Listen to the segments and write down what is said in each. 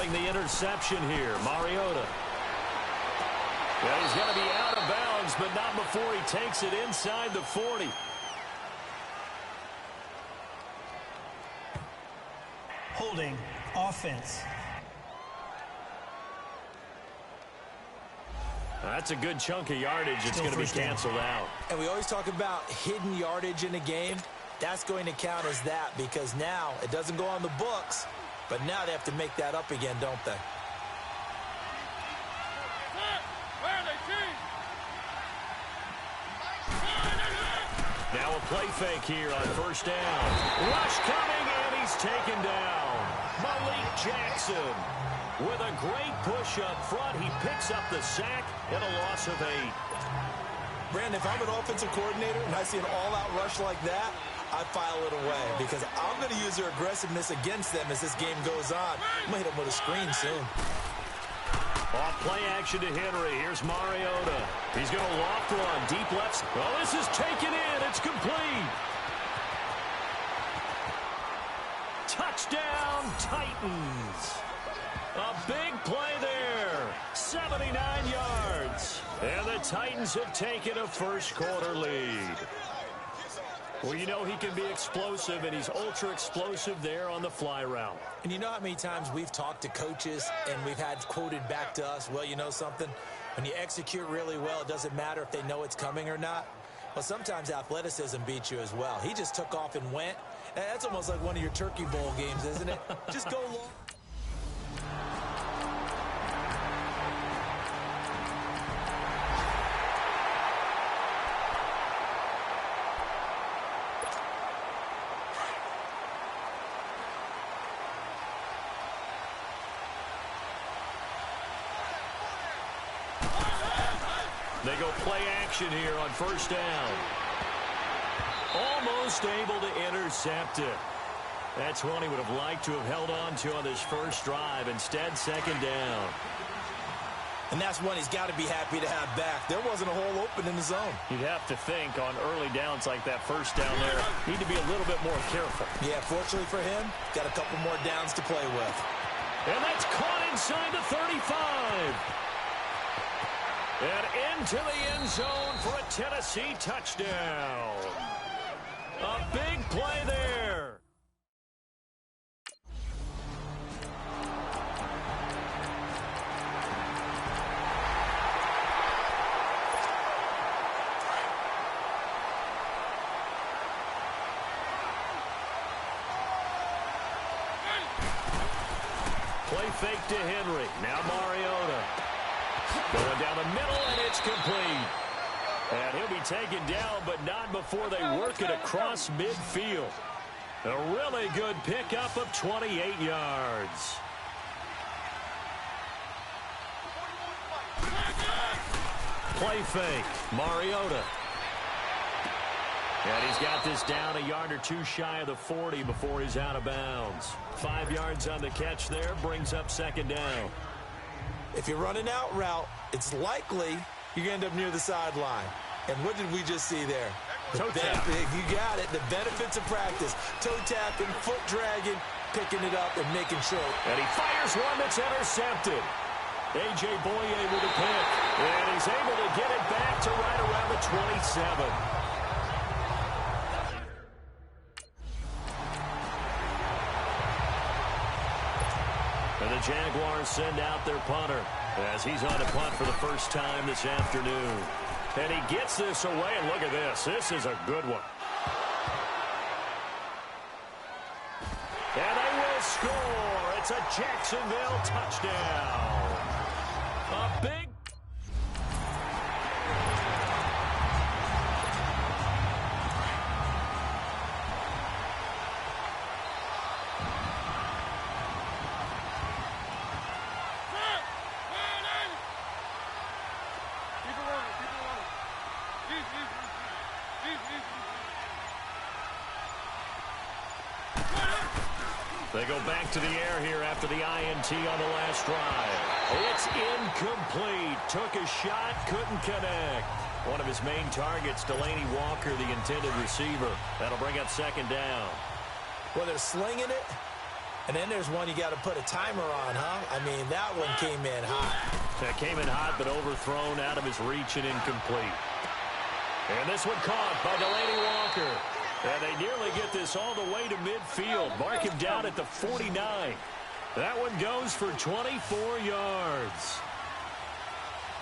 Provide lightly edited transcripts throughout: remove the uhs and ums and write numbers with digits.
throwing the interception here. Mariota. Well, he's going to be out of bounds, but not before he takes it inside the 40. Holding offense. That's a good chunk of yardage. It's going to be canceled out. And we always talk about hidden yardage in a game. That's going to count as that because now it doesn't go on the books, but now they have to make that up again, don't they? Now a play fake here on first down. Rush coming, and he's taken down. Malik Jackson with a great push up front. He picks up the sack and a loss of 8. Brandon, if I'm an offensive coordinator and I see an all-out rush like that, I file it away because I'm going to use their aggressiveness against them as this game goes on. I'm going to hit them with a screen soon. Off play action to Henry. Here's Mariota. He's going to loft one. Deep left. Oh, this is taken in. It's complete. Touchdown, Titans. A big play there. 79 yards. And the Titans have taken a first-quarter lead. Well, you know he can be explosive, and he's ultra-explosive there on the fly route. And you know how many times we've talked to coaches and we've had quoted back to us, well, you know something? When you execute really well, it doesn't matter if they know it's coming or not. Well, sometimes athleticism beats you as well. He just took off and went. That's almost like one of your Turkey Bowl games, isn't it? Just go long. They go play action here on first down. Almost able to intercept it. That's one he would have liked to have held on to on this first drive. Instead, second down. And that's one he's got to be happy to have back. There wasn't a hole open in the zone. You'd have to think on early downs like that first down there, need to be a little bit more careful. Yeah, fortunately for him, got a couple more downs to play with. And that's caught inside the 35. And into the end zone for a Tennessee touchdown. A big play there. Play fake to Henry. Now Mariota. Going down the middle, and it's complete. And he'll be taken down, but not before they work it across midfield. A really good pickup of 28 yards. Play fake. Mariota. And he's got this down a yard or two shy of the 40 before he's out of bounds. 5 yards on the catch there, brings up second down. If you're running out route, it's likely you're going to end up near the sideline. And what did we just see there? Toe tap. You got it. The benefits of practice. Toe tapping, foot dragging, picking it up and making sure. And he fires one that's intercepted. A.J. Boye with a pick. And he's able to get it back to right around the 27. And the Jaguars send out their punter as he's on to punt for the first time this afternoon. And he gets this away, and look at this. This is a good one. And they will score. It's a Jacksonville touchdown. A big... They go back to the air here after the INT on the last drive. It's incomplete. Took a shot, couldn't connect. One of his main targets, Delaney Walker, the intended receiver. That'll bring up second down. Well, they're slinging it, And then there's one you got to put a timer on, huh? I mean, that one came in hot. That came in hot, but overthrown out of his reach and incomplete. And this one caught by Delaney Walker. And they nearly get this all the way to midfield. Mark him down at the 49. That one goes for 24 yards.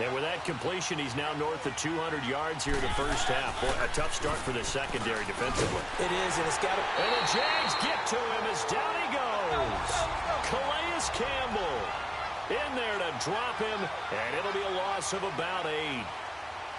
And with that completion, he's now north of 200 yards here in the first half. Boy, a tough start for the secondary defensively. It is, and it's got to... And the Jags get to him as down he goes. Calais Campbell in there to drop him, and it'll be a loss of about 8.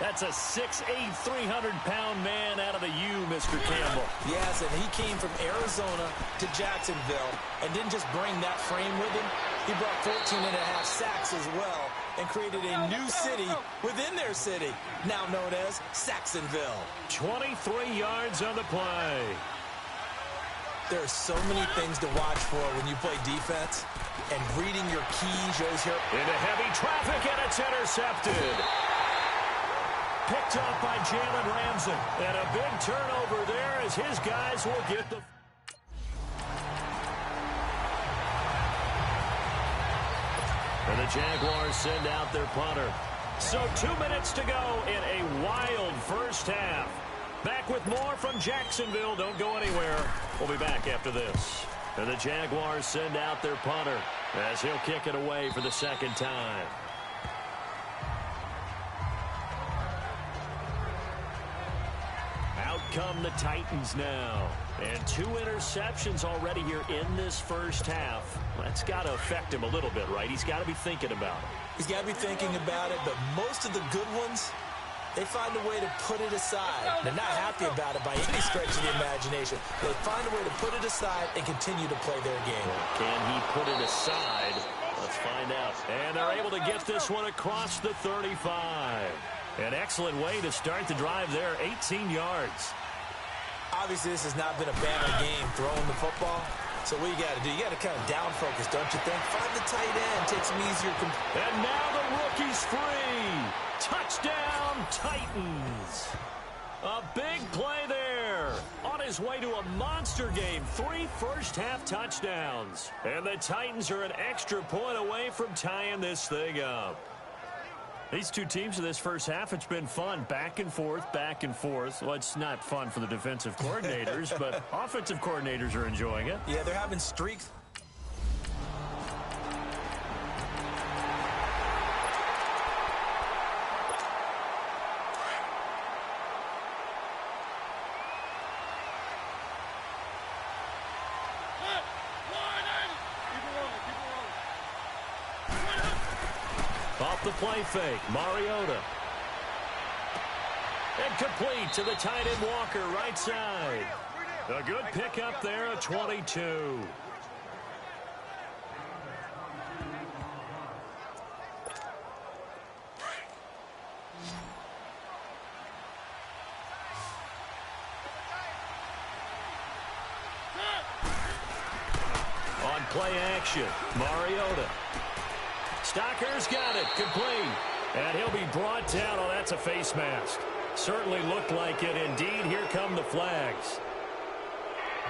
That's a 6'8", 300-pound man out of the U, Mr. Campbell. Yes, and he came from Arizona to Jacksonville and didn't just bring that frame with him. He brought 14.5 sacks as well and created a new city within their city, now known as Saxonville. 23 yards on the play. There are so many things to watch for when you play defense, and reading your keys shows here. Into heavy traffic, and it's intercepted. Picked up by Jalen Ramsey. And a big turnover there as his guys will get the... And the Jaguars send out their punter. So 2 minutes to go in a wild first half. Back with more from Jacksonville. Don't go anywhere. We'll be back after this. And the Jaguars send out their punter as he'll kick it away for the second time. Out come the Titans now. And 2 interceptions already here in this first half. That's got to affect him a little bit, right? He's got to be thinking about it. He's got to be thinking about it, but most of the good ones, they find a way to put it aside. They're not happy about it by any stretch of the imagination. They find a way to put it aside and continue to play their game. Can he put it aside? Let's find out. And they're able to get this one across the 35. An excellent way to start the drive there, 18 yards. Obviously, this has not been a bad game throwing the football. So what you got to do, you got to kind of down focus, don't you think? Find the tight end, take some easier. And now the rookie's free. Touchdown, Titans. A big play there. On his way to a monster game. 3 first-half touchdowns. And the Titans are an extra point away from tying this thing up. These two teams in this first half, it's been fun. Back and forth, back and forth. Well, it's not fun for the defensive coordinators, but offensive coordinators are enjoying it. Yeah, they're having streaks. Off the play fake, Mariota. And complete to the tight end Walker, right side. A good pickup there, a 22. On play action, Mariota. Stocker's got it, complete. And he'll be brought down. Oh, that's a face mask. Certainly looked like it. Indeed, here come the flags.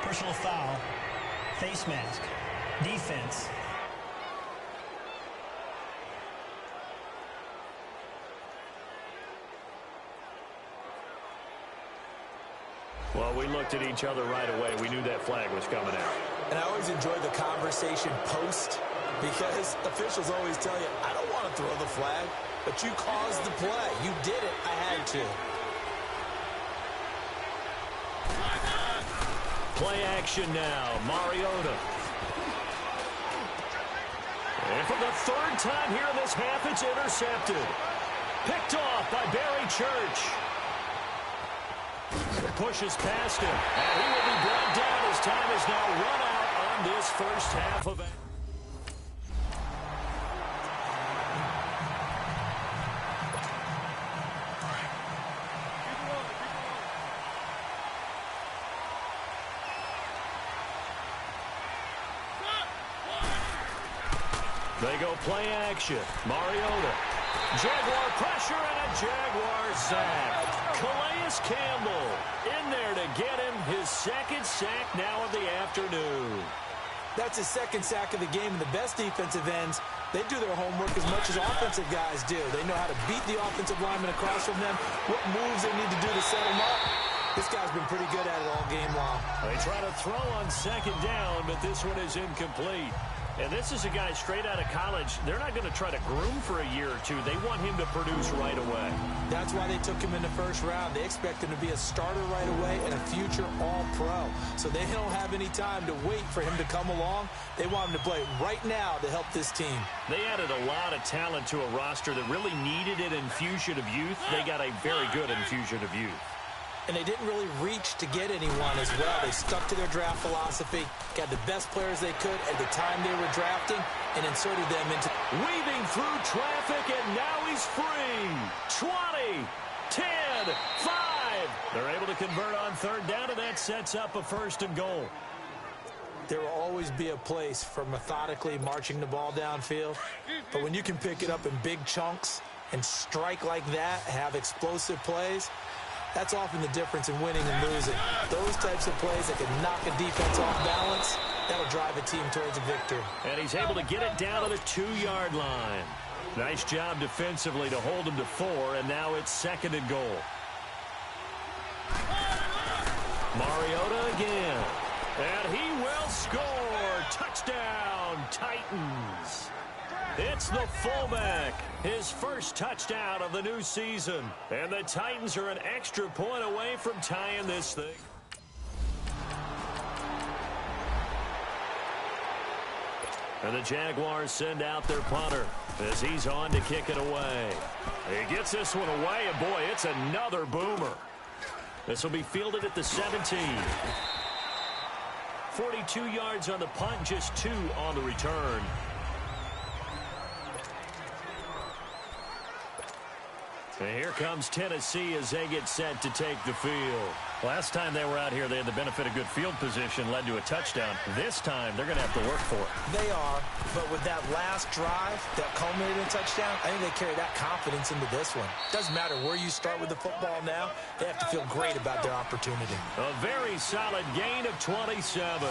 Personal foul, face mask, defense. Well, we looked at each other right away. We knew that flag was coming out. And I always enjoy the conversation post, because officials always tell you, I don't want to throw the flag, but you caused the play. You did it. I had to. Play action now. Mariota. And for the third time here in this half, it's intercepted. Picked off by Barry Church. Pushes past him. And he will be brought down as time is now run out on this first half of it. They go play action. Mariota. Jaguar pressure and a Jaguar sack. Calais Campbell in there to get him his second sack now of the afternoon. That's his second sack of the game, and the best defensive ends, they do their homework as much as offensive guys do. They know how to beat the offensive lineman across from them, what moves they need to do to set them up. This guy's been pretty good at it all game long. They try to throw on second down, but this one is incomplete. And this is a guy straight out of college. They're not going to try to groom for a year or two. They want him to produce right away. That's why they took him in the first round. They expect him to be a starter right away and a future all-pro. So they don't have any time to wait for him to come along. They want him to play right now to help this team. They added a lot of talent to a roster that really needed an infusion of youth. They got a very good infusion of youth. And they didn't really reach to get anyone as well. They stuck to their draft philosophy, got the best players they could at the time they were drafting, and inserted them into... Weaving through traffic, and now he's free. 20, 10, 5. They're able to convert on third down, and that sets up a 1st and goal. There will always be a place for methodically marching the ball downfield, but when you can pick it up in big chunks and strike like that, have explosive plays, that's often the difference in winning and losing. Those types of plays that can knock a defense off balance, that'll drive a team towards a victory. And he's able to get it down to the 2-yard line. Nice job defensively to hold him to 4, and now it's 2nd and goal. Mariota again. And he will score. Touchdown, Titans. It's the fullback, his first touchdown of the new season. And the Titans are an extra point away from tying this thing. And the Jaguars send out their punter as he's on to kick it away. He gets this one away, and boy, it's another boomer. This will be fielded at the 17. 42 yards on the punt, just 2 on the return. And here comes Tennessee as they get set to take the field. Last time they were out here, they had the benefit of good field position, led to a touchdown. This time, they're going to have to work for it. They are, but with that last drive that culminated in a touchdown, I think they carry that confidence into this one. Doesn't matter where you start with the football now, they have to feel great about their opportunity. A very solid gain of 27.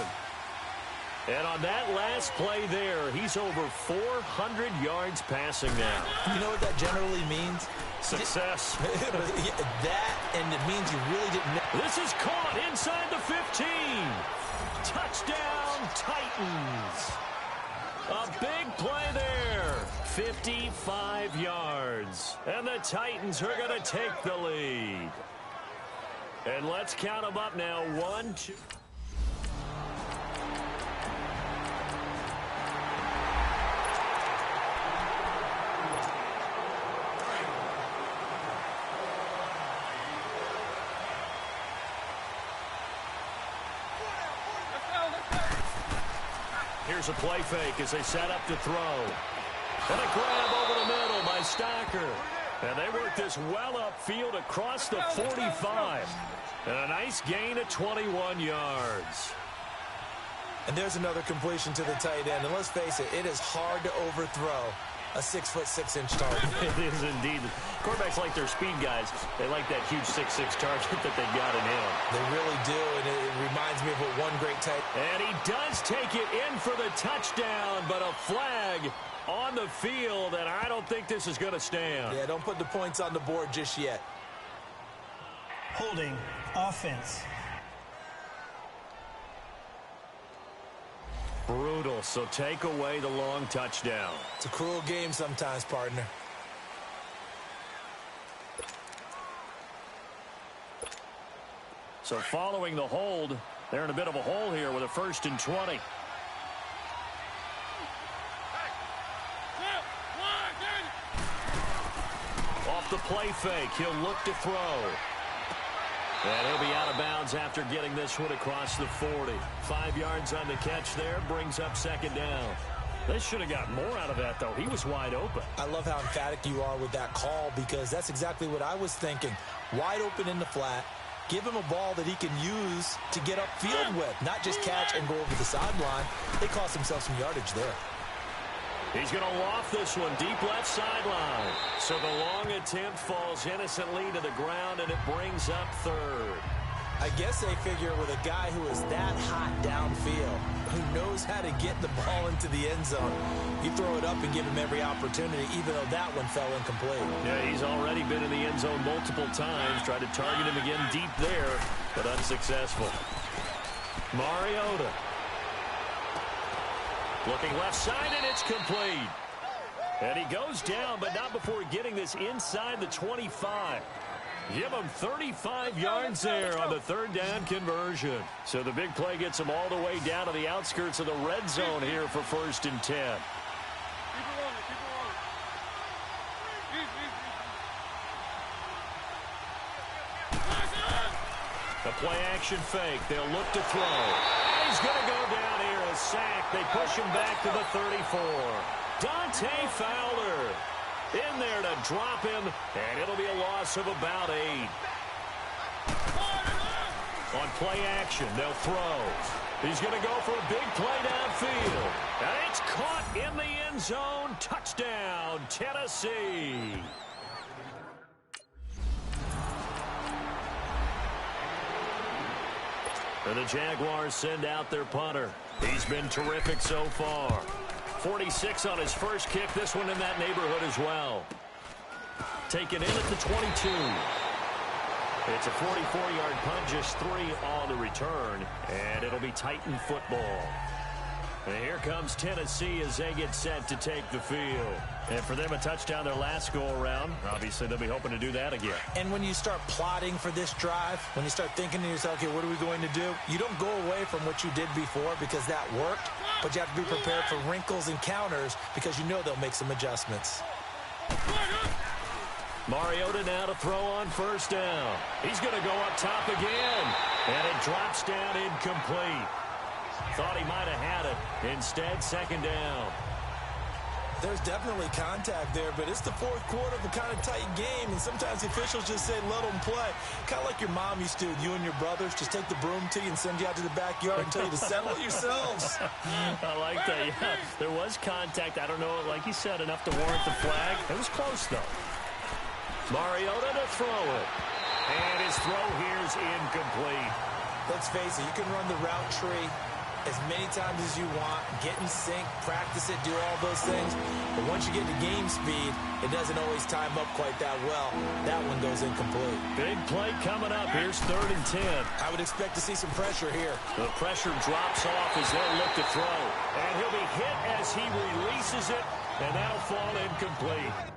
And on that last play there, he's over 400 yards passing now. You know what that generally means? Success. That, and it means you really didn't... This is caught inside the 15. Touchdown, Titans. A big play there. 55 yards. And the Titans are going to take the lead. And let's count them up now. 1, 2... Here's a play fake as they set up to throw. And a grab over the middle by Stocker. And they work this well upfield across the 45. And a nice gain of 21 yards. And there's another completion to the tight end. And let's face it, it is hard to overthrow a 6'6" target. It is indeed. Quarterbacks like their speed guys. They like that huge 6'6" target that they've got in him. They really do, and it reminds me of what one great tight. And he does take it in for the touchdown, but a flag on the field, and I don't think this is going to stand. Yeah, don't put the points on the board just yet. Holding offense. Brutal, so take away the long touchdown. It's a cruel game sometimes, partner. So following the hold, they're in a bit of a hole here with a 1st and 20. Off the play fake, he'll look to throw. And he'll be out of bounds after getting this one across the 40. 5 yards on the catch there, brings up 2nd down. They should have got more out of that, though. He was wide open. I love how emphatic you are with that call, because that's exactly what I was thinking. Wide open in the flat. Give him a ball that he can use to get upfield with, not just catch and go over the sideline. They cost themselves some yardage there. He's going to loft this one deep left sideline. So the long attempt falls innocently to the ground, and it brings up 3rd. I guess they figure with a guy who is that hot downfield, who knows how to get the ball into the end zone, you throw it up and give him every opportunity, even though that one fell incomplete. Yeah, he's already been in the end zone multiple times. Tried to target him again deep there, but unsuccessful. Mariota. Looking left side, and it's complete. And he goes down, but not before getting this inside the 25. Give him 35 yards there on the third down conversion. So the big play gets him all the way down to the outskirts of the red zone here for 1st and 10. The play action fake. They'll look to throw. And he's going to go down here. A sack. They push him back to the 34. Dante Fowler in there to drop him, and it'll be a loss of about 8. On play action, they'll throw. He's going to go for a big play downfield. And it's caught in the end zone. Touchdown, Tennessee. And the Jaguars send out their punter. He's been terrific so far. 46 on his first kick. This one in that neighborhood as well. Taken in at the 22. It's a 44-yard punt, just 3 on the return. And it'll be Titan football. And here comes Tennessee as they get set to take the field. And for them, a touchdown their last go-around. Obviously, they'll be hoping to do that again. And when you start plotting for this drive, when you start thinking to yourself, okay, what are we going to do? You don't go away from what you did before because that worked, but you have to be prepared for wrinkles and counters because you know they'll make some adjustments. Mariota now to throw on 1st down. He's going to go up top again, and it drops down incomplete. Thought he might have had it. Instead, 2nd down. There's definitely contact there, but it's the 4th quarter of a kind of tight game, and sometimes the officials just say, let them play. Kind of like your mom used to with you and your brothers. Just take the broom to you and send you out to the backyard and tell you to settle it yourselves. I like that, yeah. There was contact. I don't know, like you said, enough to warrant the flag. It was close, though. Mariota to throw it. And his throw here's incomplete. Let's face it, you can run the route tree as many times as you want, get in sync, practice it, do all those things. But once you get to game speed, it doesn't always time up quite that well. That one goes incomplete. Big play coming up. Here's 3rd and 10. I would expect to see some pressure here. The pressure drops off as they'll look to throw. And he'll be hit as he releases it, and that'll fall incomplete.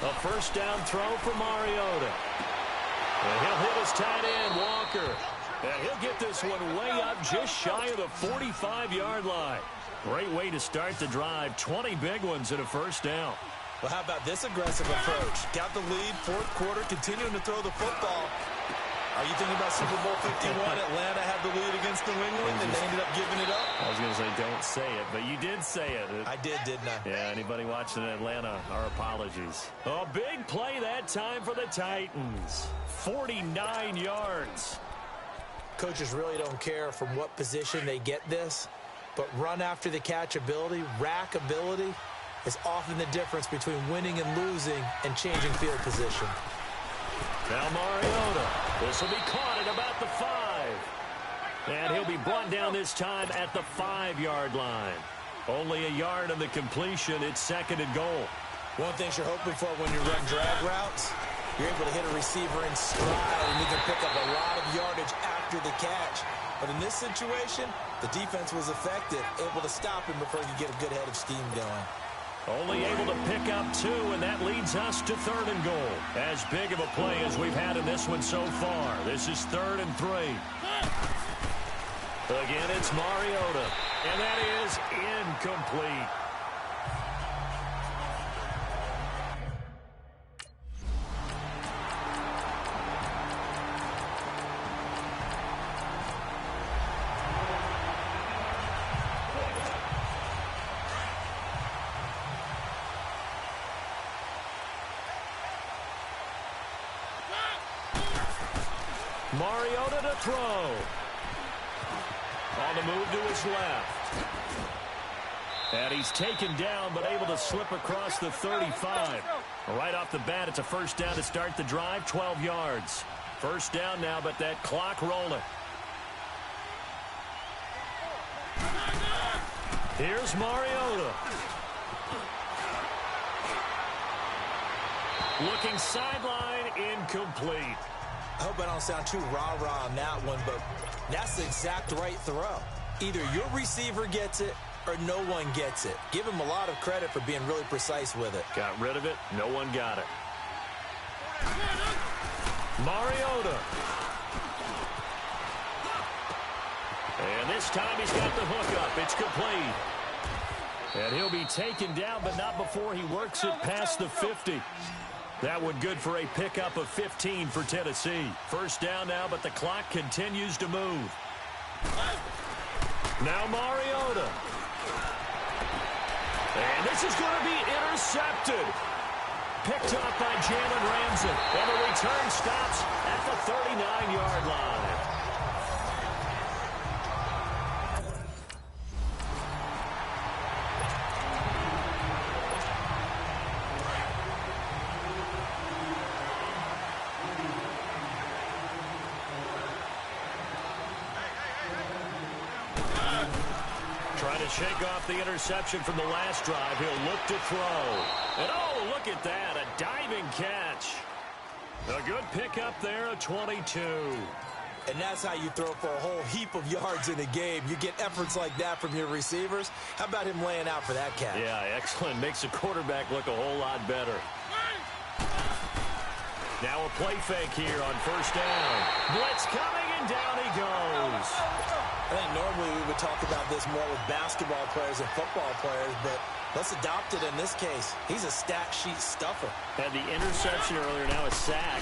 A 1st down throw for Mariota. And he'll hit his tight end, Walker. And he'll get this one way up just shy of the 45-yard line. Great way to start the drive. 20 big ones and a 1st down. Well, how about this aggressive approach? Got the lead, 4th quarter, continuing to throw the football. Are you thinking about Super Bowl 51? Atlanta had the lead against New England, and they ended up giving it up? I was going to say, don't say it, but you did say it. I did, didn't I? Yeah, anybody watching Atlanta, our apologies. A big play that time for the Titans. 49 yards. Coaches really don't care from what position they get this, but run after the catch ability, rack ability, is often the difference between winning and losing and changing field position. Now Mariota. This will be caught at about the 5. And he'll be brought down this time at the 5-yard line. Only a yard on the completion. It's 2nd and goal. One thing you're hoping for when you run drag routes, you're able to hit a receiver in stride, and you can pick up a lot of yardage after the catch. But in this situation, the defense was effective, able to stop him before he could get a good head of steam going. Only able to pick up 2, and that leads us to 3rd and goal. As big of a play as we've had in this one so far. This is 3rd and 3. Again, it's Mariota, and that is incomplete. Mariota to throw. On the move to his left. And he's taken down, but able to slip across the 35. Right off the bat, it's a first down to start the drive, 12 yards. First down now, but that clock rolling. Here's Mariota. Looking sideline, incomplete. I hope I don't sound too rah-rah on that one, but that's the exact right throw. Either your receiver gets it or no one gets it. Give him a lot of credit for being really precise with it. Got rid of it. No one got it. Mariota. And this time he's got the hook up. It's complete. And he'll be taken down, but not before he works it past the 50. That one good for a pickup of 15 for Tennessee. First down now, but the clock continues to move. Now Mariota. And this is going to be intercepted. Picked up by Jalen Ramsey. And the return stops at the 39-yard line. Trying to shake off the interception from the last drive. He'll look to throw. And oh, look at that. A diving catch. A good pickup there, a 22. And that's how you throw for a whole heap of yards in a game. You get efforts like that from your receivers. How about him laying out for that catch? Yeah, excellent. Makes the quarterback look a whole lot better. Now a play fake here on first down. Blitz coming, and down he goes. I think normally we would talk about this more with basketball players and football players, but let's adopt it in this case. He's a stat sheet stuffer. Had the interception earlier, now a sack.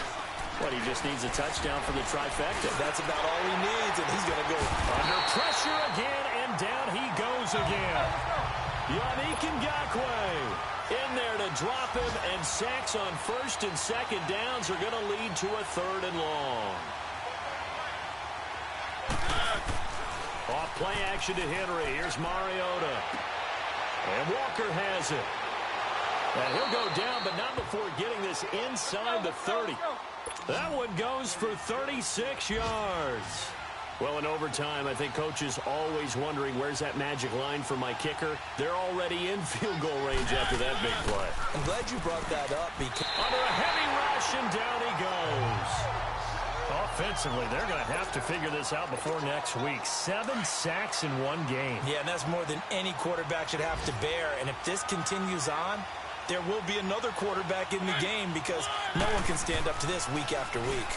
What, he just needs a touchdown for the trifecta. That's about all he needs, and he's going to go under pressure again, and down he goes again. Yannick Ngakoue in there to drop him, and sacks on first and second downs are going to lead to a third and long. Off play action to Henry. Here's Mariota. And Walker has it. And he'll go down, but not before getting this inside the 30. That one goes for 36 yards. Well, in overtime, I think coaches always wondering, where's that magic line for my kicker? They're already in field goal range after that big play. I'm glad you brought that up. Because under a heavy rush, and down he goes. Offensively, they're going to have to figure this out before next week. 7 sacks in one game. Yeah, and that's more than any quarterback should have to bear. And if this continues on, there will be another quarterback in the game because no one can stand up to this week after week.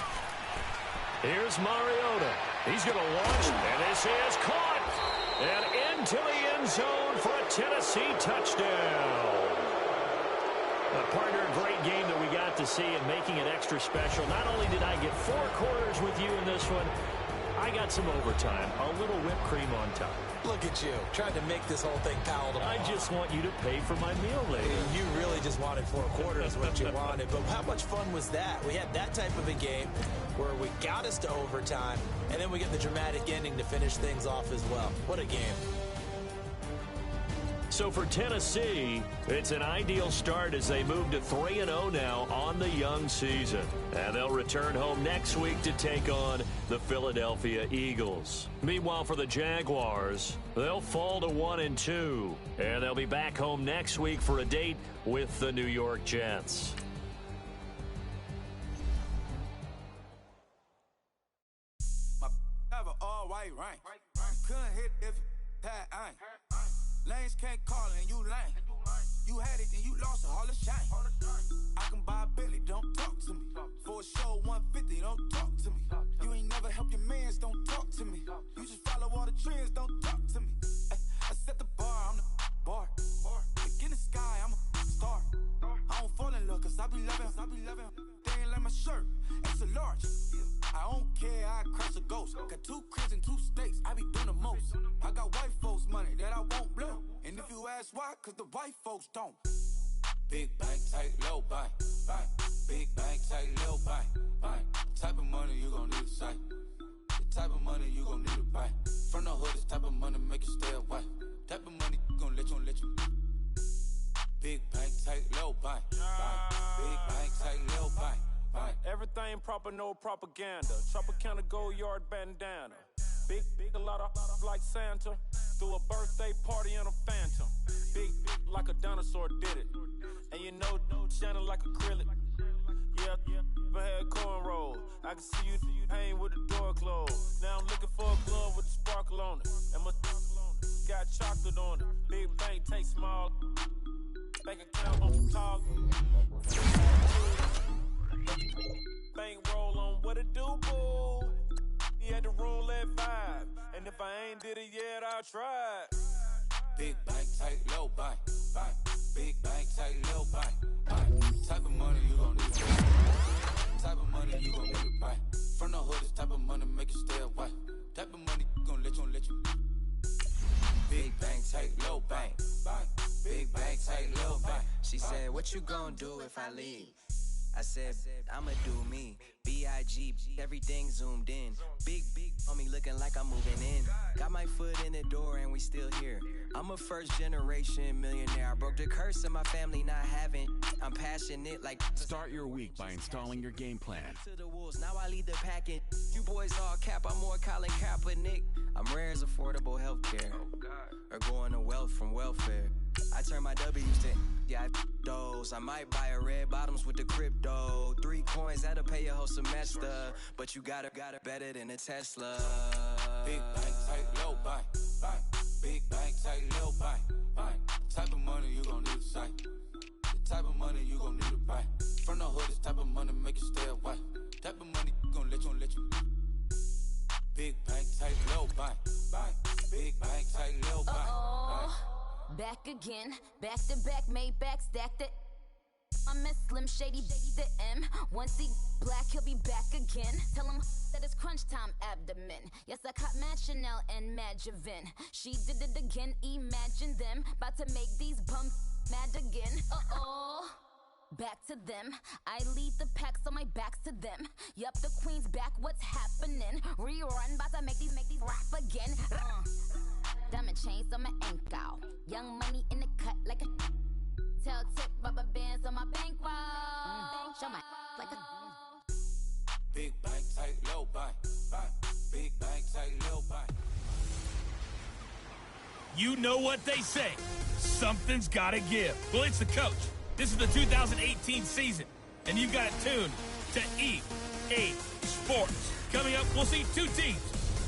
Here's Mariota. He's going to launch, and this is caught. And into the end zone for a Tennessee touchdown. Partner, a great game that we got to see and making it extra special. Not only did I get 4 quarters with you in this one, I got some overtime, a little whipped cream on top. Look at you, trying to make this whole thing palatable. I just want you to pay for my meal later. You really just wanted 4 quarters, what you wanted. But how much fun was that? We had that type of a game where we got us to overtime, and then we get the dramatic ending to finish things off as well. What a game. So for Tennessee, it's an ideal start as they move to 3-0 now on the young season. And they'll return home next week to take on the Philadelphia Eagles. Meanwhile, for the Jaguars, they'll fall to 1-2. And they'll be back home next week for a date with the New York Jets. Couldn't hit if you had ain't. Lanes can't call it and you lame. You had it and you lost it, all the shame. I can buy a Billy, don't talk to me. For a show 150, don't talk to me. You ain't never help your mans, don't talk to me. You just follow all the trends, don't talk to me. I set the bar, I'm the bar. Look in the sky, I'm a star. I don't fall in love cause I be loving. They ain't like my shirt, it's a large. I don't care, I crush a ghost. Got 2 cribs and 2 states, I be doing the most. I got white folks money that I won't blow. And if you ask why, cause the white folks don't. Big bank, tight, low bank, bank. Big bank, tight, low bank, bank. Type of money you gon' need to sight. ain't proper, no propaganda. Tropicana gold yard bandana. Big, a lot of like Santa. Threw a birthday party in a phantom. Big, like a dinosaur did it. And you know, shining like acrylic. Yeah, I had cornrows. I can see you hang with the door closed. Now I'm looking for a glove with a sparkle on it. And my got chocolate on it. Big bank take small. Bank account on some tall. Bank roll on what it do, boo. He had the roulette vibe. And if I ain't did it yet, I'll try. Big bank, tight, low bank, bank. Big bank, tight, low bank, bank. Type of money you gon' need to buy. Type of money you gon' need to buy. From the hood, this type of money make you stay away. Type of money gon' let you. Big bank, tight, low bank, bank. Big bank, tight, low bank. She said, what you gon' do if I leave? I said, I'ma do me. B.I.G. Everything zoomed in. Big on me looking like I'm moving in. Got my foot in the door and we still here. I'm a first generation millionaire. I broke the curse of my family not having. I'm passionate like. Start your week by installing your game plan. To the wolves, now I lead the pack in. You boys all cap, I'm more Colin Kaepernick. I'm rare as affordable healthcare. Or going to wealth from welfare. I turn my W's to those. I might buy a red bottoms with the crypto. 3 coins, that'll pay your whole semester. But you got it better than a Tesla. Big bank, tight, low bank, bank. Big bank, tight, low bank, bank. Type of money you gon' need to sight. The type of money you gon' need to buy. From the hood, this type of money make you stay away. Type of money gon' let you. Big bank, tight, low bank, bank. Big bank, tight, low bank, bank. Back again, back to back, made back, stacked it. I miss Slim Shady, the M. Once he black, he'll be back again. Tell him that it's crunch time abdomen. Yes, I caught Mad Chanel and Mad Javin. She did it again, imagine them. About to make these bums mad again. Back to them. I lead the pack, so my back's to them. Yup, the queen's back, what's happening? Rerun, about to make these rap again. Diamond chains on my ankle. Young money in the cut like a tail tip, rubber bands on my bankroll. Show my like a big bank, tight, low bank, bank. Big bank, tight, low bank. You know what they say. Something's gotta give. Well, it's the coach. This is the 2018 season, and you've got it tuned to EA Sports. Coming up, we'll see 2 teams,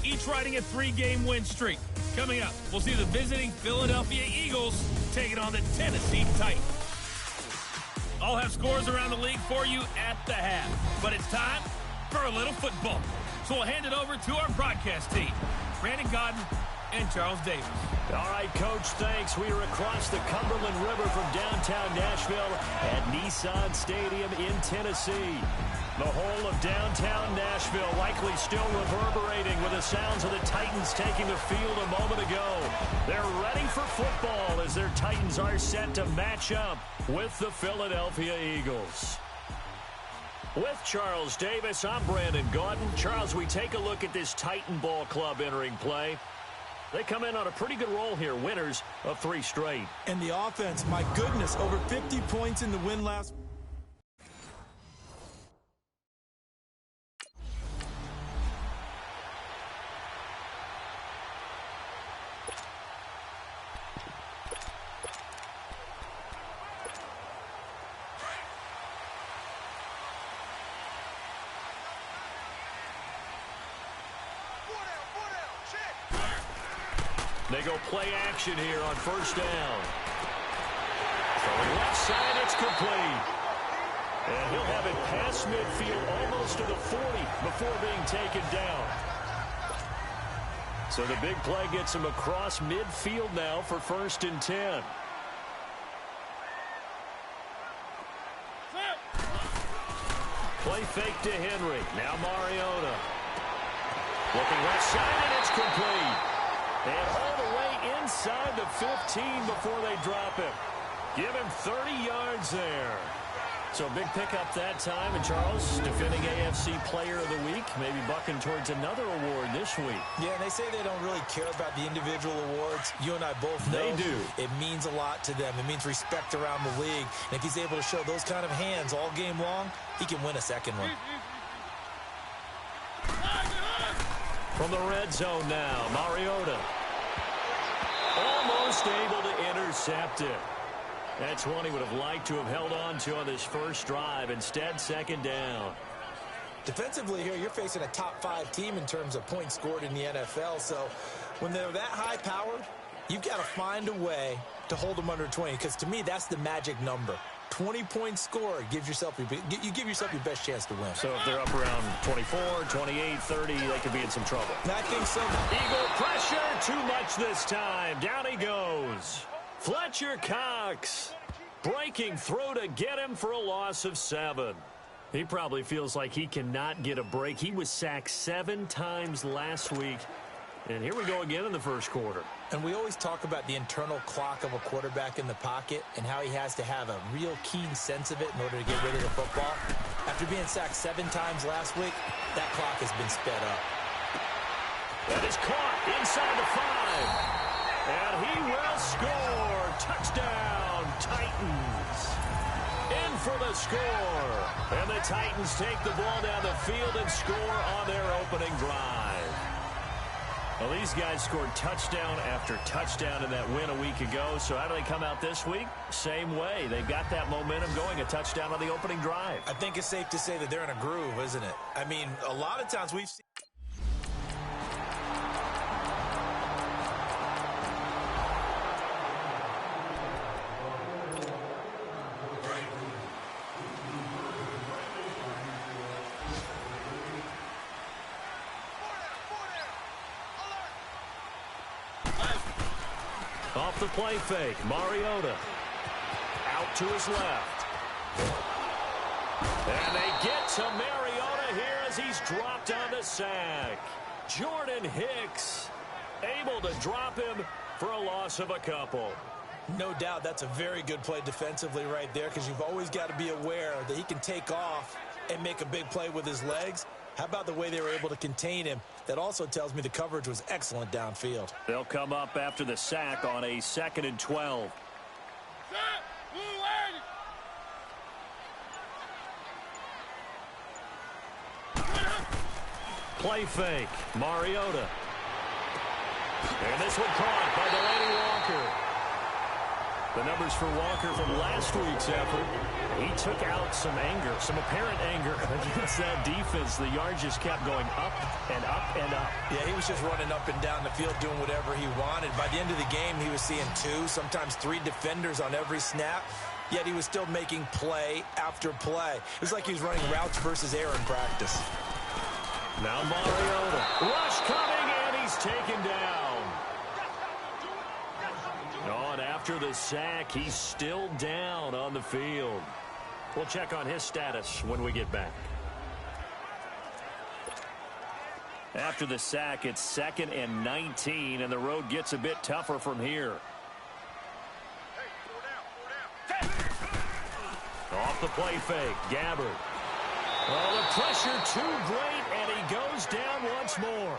each riding a 3-game win streak. Coming up, we'll see the visiting Philadelphia Eagles taking on the Tennessee Titans. I'll have scores around the league for you at the half, but it's time for a little football. So we'll hand it over to our broadcast team, Brandon Godden and Charles Davis. All right, Coach, thanks. We are across the Cumberland River from downtown Nashville at Nissan Stadium in Tennessee. The whole of downtown Nashville likely still reverberating with the sounds of the Titans taking the field a moment ago. They're ready for football as their Titans are set to match up with the Philadelphia Eagles. With Charles Davis, I'm Brandon Gaudin. Charles, we take a look at this Titan ball club entering play. They come in on a pretty good roll here, winners of 3 straight. And the offense, my goodness, over 50 points in the win last. They go play action here on first down. From the left side, it's complete. And he'll have it past midfield almost to the 40 before being taken down. So the big play gets him across midfield now for 1st and 10. Play fake to Henry. Now Mariota. Looking left side, and it's complete. And all the way inside the 15 before they drop him. Give him 30 yards there. So big pickup that time. And Charles, defending AFC Player of the Week, maybe bucking towards another award this week. Yeah, and they say they don't really care about the individual awards. You and I both know they do. It means a lot to them. It means respect around the league. And if he's able to show those kind of hands all game long, he can win a second one. From the red zone now, Mariota. Almost able to intercept it. That's one he would have liked to have held on to on this first drive. Instead, second down. Defensively here, you're facing a top 5 team in terms of points scored in the NFL. So when they're that high-powered, you've got to find a way to hold them under 20. Because to me, that's the magic number. 20 points scored gives yourself you give yourself your best chance to win. So if they're up around 24, 28, 30, they could be in some trouble. I think so. Eagle pressure, too much this time. Down he goes. Fletcher Cox breaking through to get him for a loss of 7. He probably feels like he cannot get a break. He was sacked 7 times last week. And here we go again in the first quarter. And we always talk about the internal clock of a quarterback in the pocket and how he has to have a real keen sense of it in order to get rid of the football. After being sacked 7 times last week, that clock has been sped up. That is caught inside the 5. And he will score. Touchdown, Titans. In for the score. And the Titans take the ball down the field and score on their opening drive. Well, these guys scored touchdown after touchdown in that win a week ago. So how do they come out this week? Same way. They've got that momentum going, a touchdown on the opening drive. I think it's safe to say that they're in a groove, isn't it? I mean, a lot of times we've seen... Off the play fake, Mariota. Out to his left. And they get to Mariota here as he's dropped on the sack. Jordan Hicks able to drop him for a loss of a couple. No doubt that's a very good play defensively right there, because you've always got to be aware that he can take off and make a big play with his legs. How about the way they were able to contain him? That also tells me the coverage was excellent downfield. They'll come up after the sack on a 2nd and 12. Play fake, Mariota. And this one caught by Delaney Walker. The numbers for Walker from last week's effort. He took out some anger, some apparent anger against that defense. The yards just kept going up and up and up. Yeah, he was just running up and down the field doing whatever he wanted. By the end of the game, he was seeing 2, sometimes 3 defenders on every snap, yet he was still making play after play. It was like he was running routes versus air in practice. Now Mariota. Rush coming, and he's taken down. Oh, and after the sack, he's still down on the field. We'll check on his status when we get back. After the sack, it's 2nd and 19, and the road gets a bit tougher from here. Off the play fake, Gabbard. Oh, the pressure too great, and he goes down once more.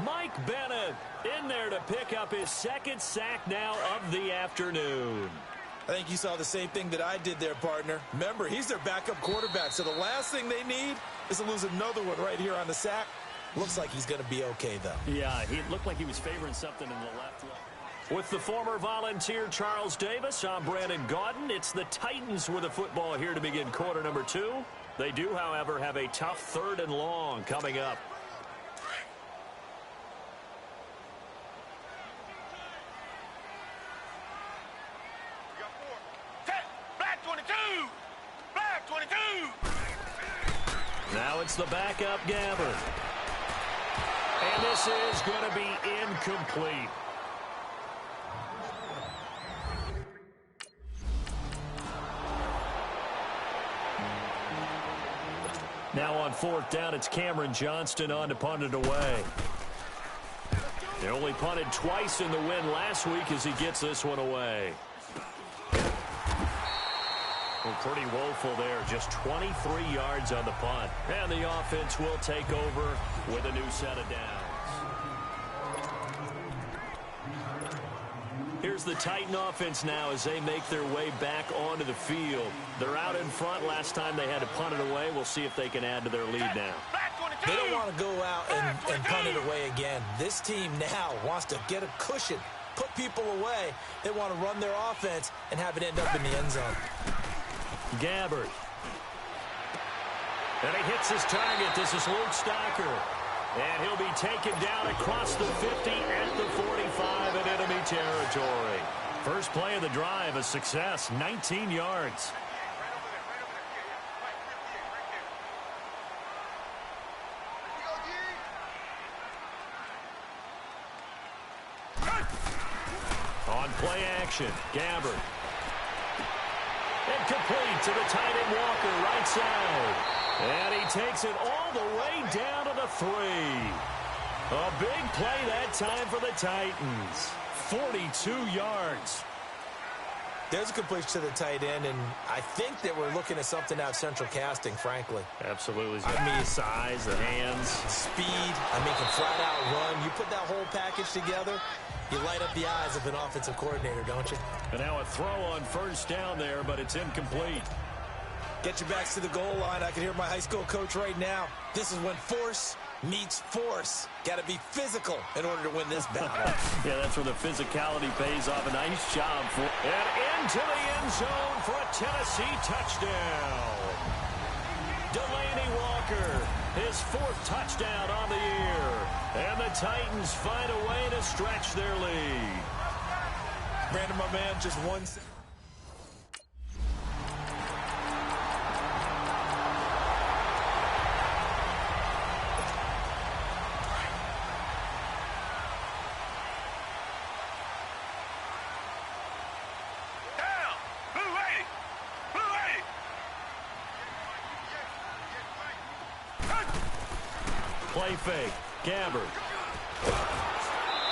Mike Bennett in there to pick up his 2nd sack now of the afternoon. I think you saw the same thing that I did there, partner. Remember, he's their backup quarterback, so the last thing they need is to lose another one right here on the sack. Looks like he's going to be okay, though. Yeah, he looked like he was favoring something in the left leg. With the former Volunteer Charles Davis, I'm Brandon Gaudin. It's the Titans with the football here to begin quarter number 2. They do, however, have a tough 3rd and long coming up. Now it's the backup Gabbard. And this is going to be incomplete. Now on 4th down, it's Cameron Johnston on to punt it away. They only punted twice in the win last week as he gets this one away. Well, pretty woeful there. Just 23 yards on the punt. And the offense will take over with a new set of downs. Here's the Titan offense now as they make their way back onto the field. They're out in front. Last time they had to punt it away. We'll see if they can add to their lead now. They don't want to go out and punt it away again. This team now wants to get a cushion, put people away. They want to run their offense and have it end up in the end zone. Gabbert. And he hits his target. This is Luke Stocker. And he'll be taken down across the 50 at the 45 in enemy territory. First play of the drive, a success, 19 yards. On play action, Gabbert. And complete to the tight end Walker, right side. And he takes it all the way down to the 3. A big play that time for the Titans. 42 yards. There's a completion to the tight end, and I think that we're looking at something out of central casting, frankly. Absolutely. I mean, size, the hands. Speed. I mean, can flat out run. You put that whole package together, you light up the eyes of an offensive coordinator, don't you? And now a throw on first down there, but it's incomplete. Get your backs to the goal line. I can hear my high school coach right now. This is when force meets force. Got to be physical in order to win this battle. Yeah, that's where the physicality pays off. A nice job. And into the end zone for a Tennessee touchdown. Delaney Walker, his 4th touchdown on the year. And the Titans find a way to stretch their lead. Brandon, my man, just one. Play fake. Gabbert.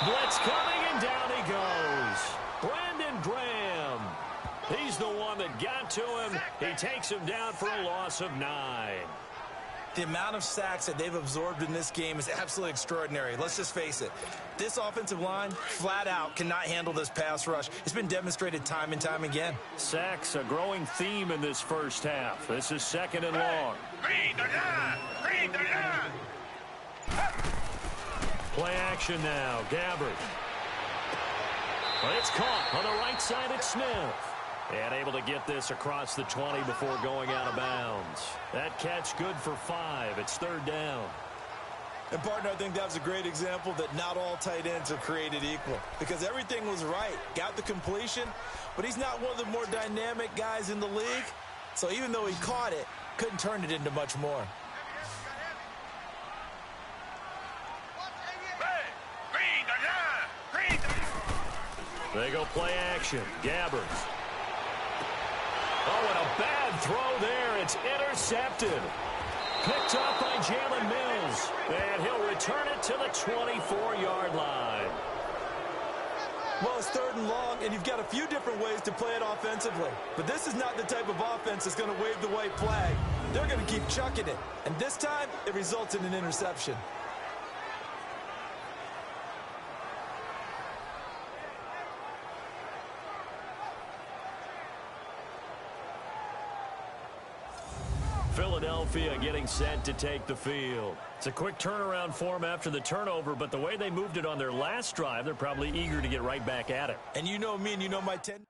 Blitz coming, and down he goes. Brandon Graham. He's the one that got to him. He takes him down for a loss of 9. The amount of sacks that they've absorbed in this game is absolutely extraordinary. Let's just face it. This offensive line, flat out, cannot handle this pass rush. It's been demonstrated time and time again. Sacks, a growing theme in this first half. This is 2nd and long. Play action now. Gabbert. But it's caught on the right side at Smith. And able to get this across the 20 before going out of bounds. That catch good for 5. It's 3rd down. And, partner, I think that was a great example that not all tight ends are created equal. Because everything was right. Got the completion, but he's not one of the more dynamic guys in the league. So even though he caught it, couldn't turn it into much more. They go play action. Gabbert. Oh, and a bad throw there. It's intercepted. Picked up by Jalen Mills. And he'll return it to the 24-yard line. Well, it's 3rd and long, and you've got a few different ways to play it offensively. But this is not the type of offense that's going to wave the white flag. They're going to keep chucking it. And this time, it results in an interception. Philadelphia getting set to take the field. It's a quick turnaround for them after the turnover, but the way they moved it on their last drive, they're probably eager to get right back at it. And you know me, and you know my tendency.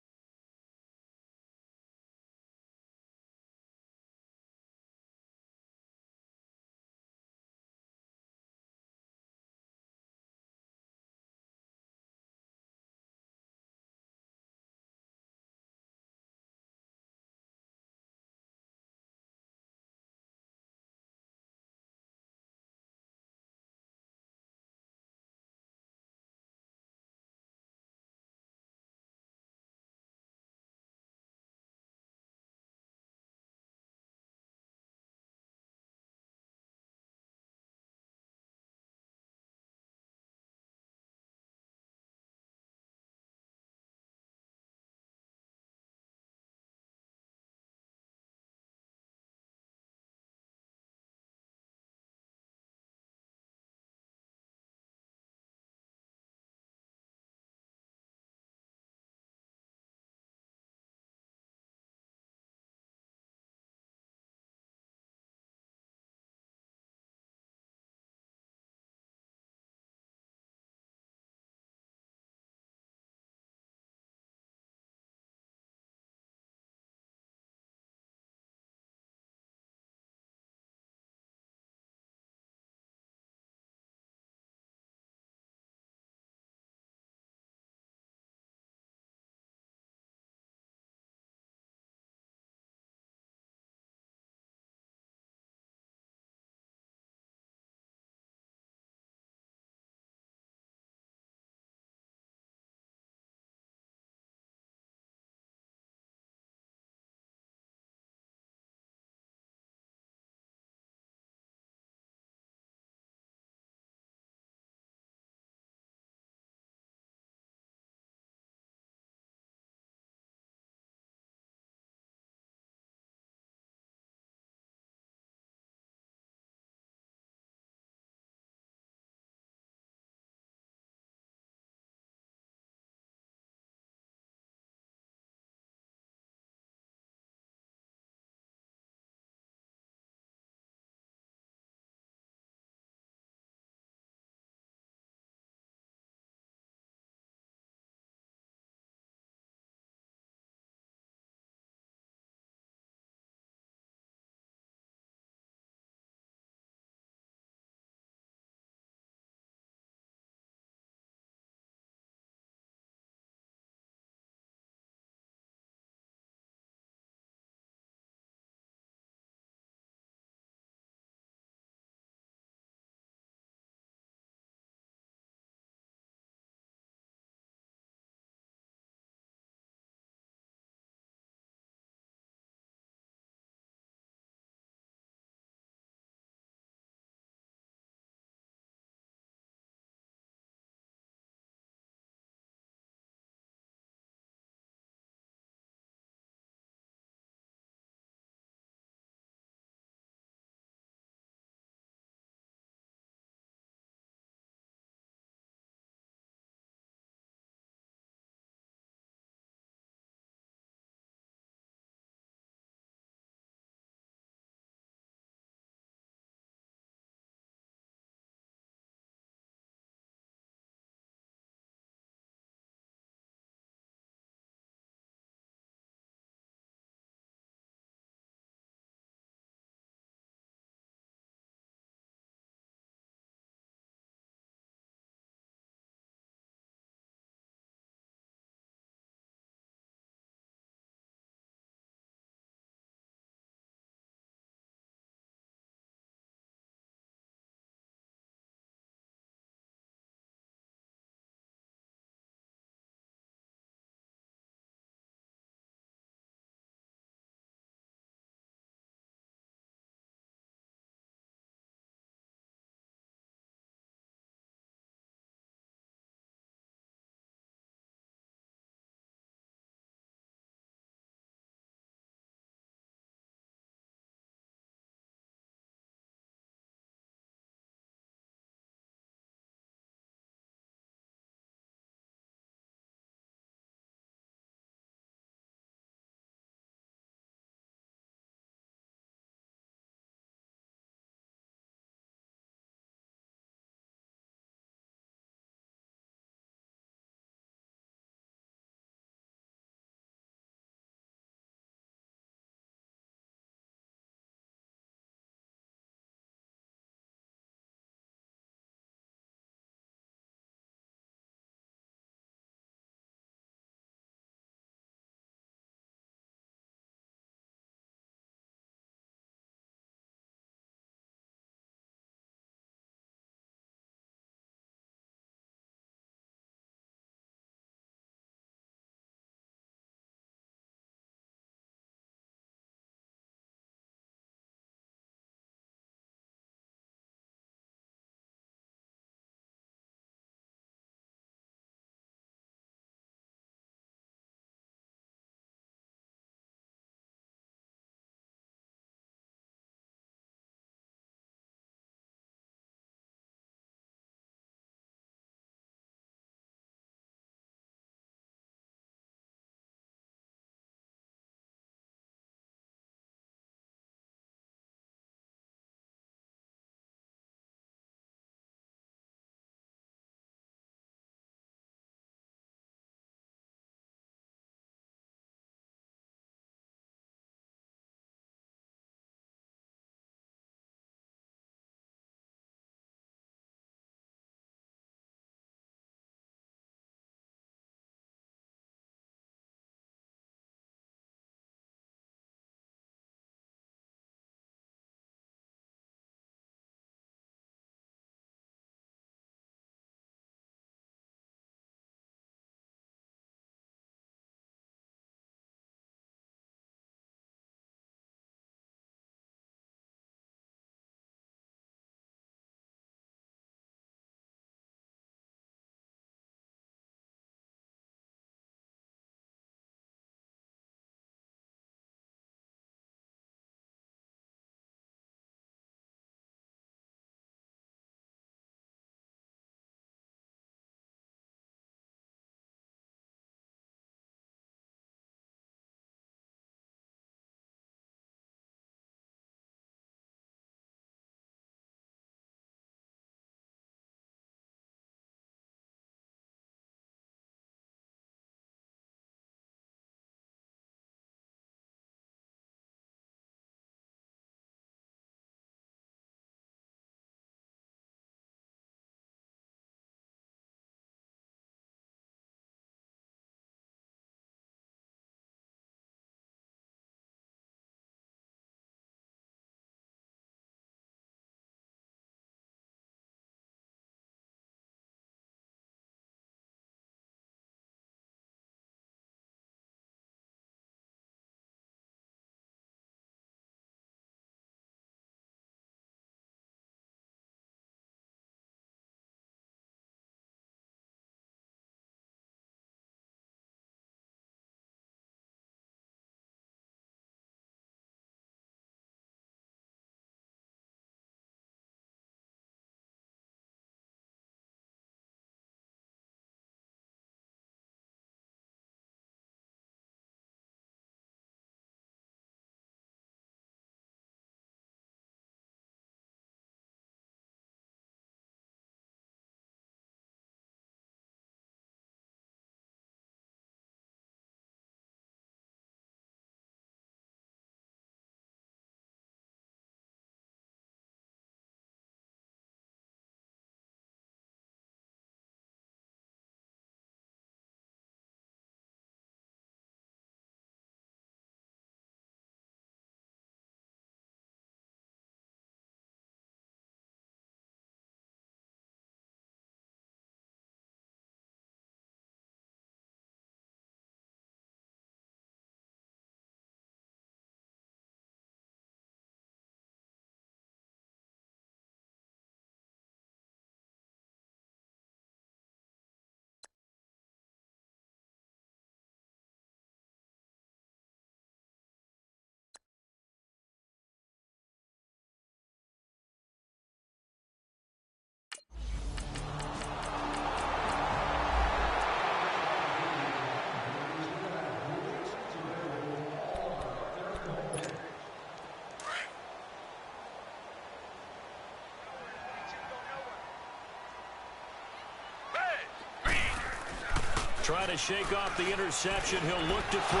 Trying to shake off the interception. He'll look to throw.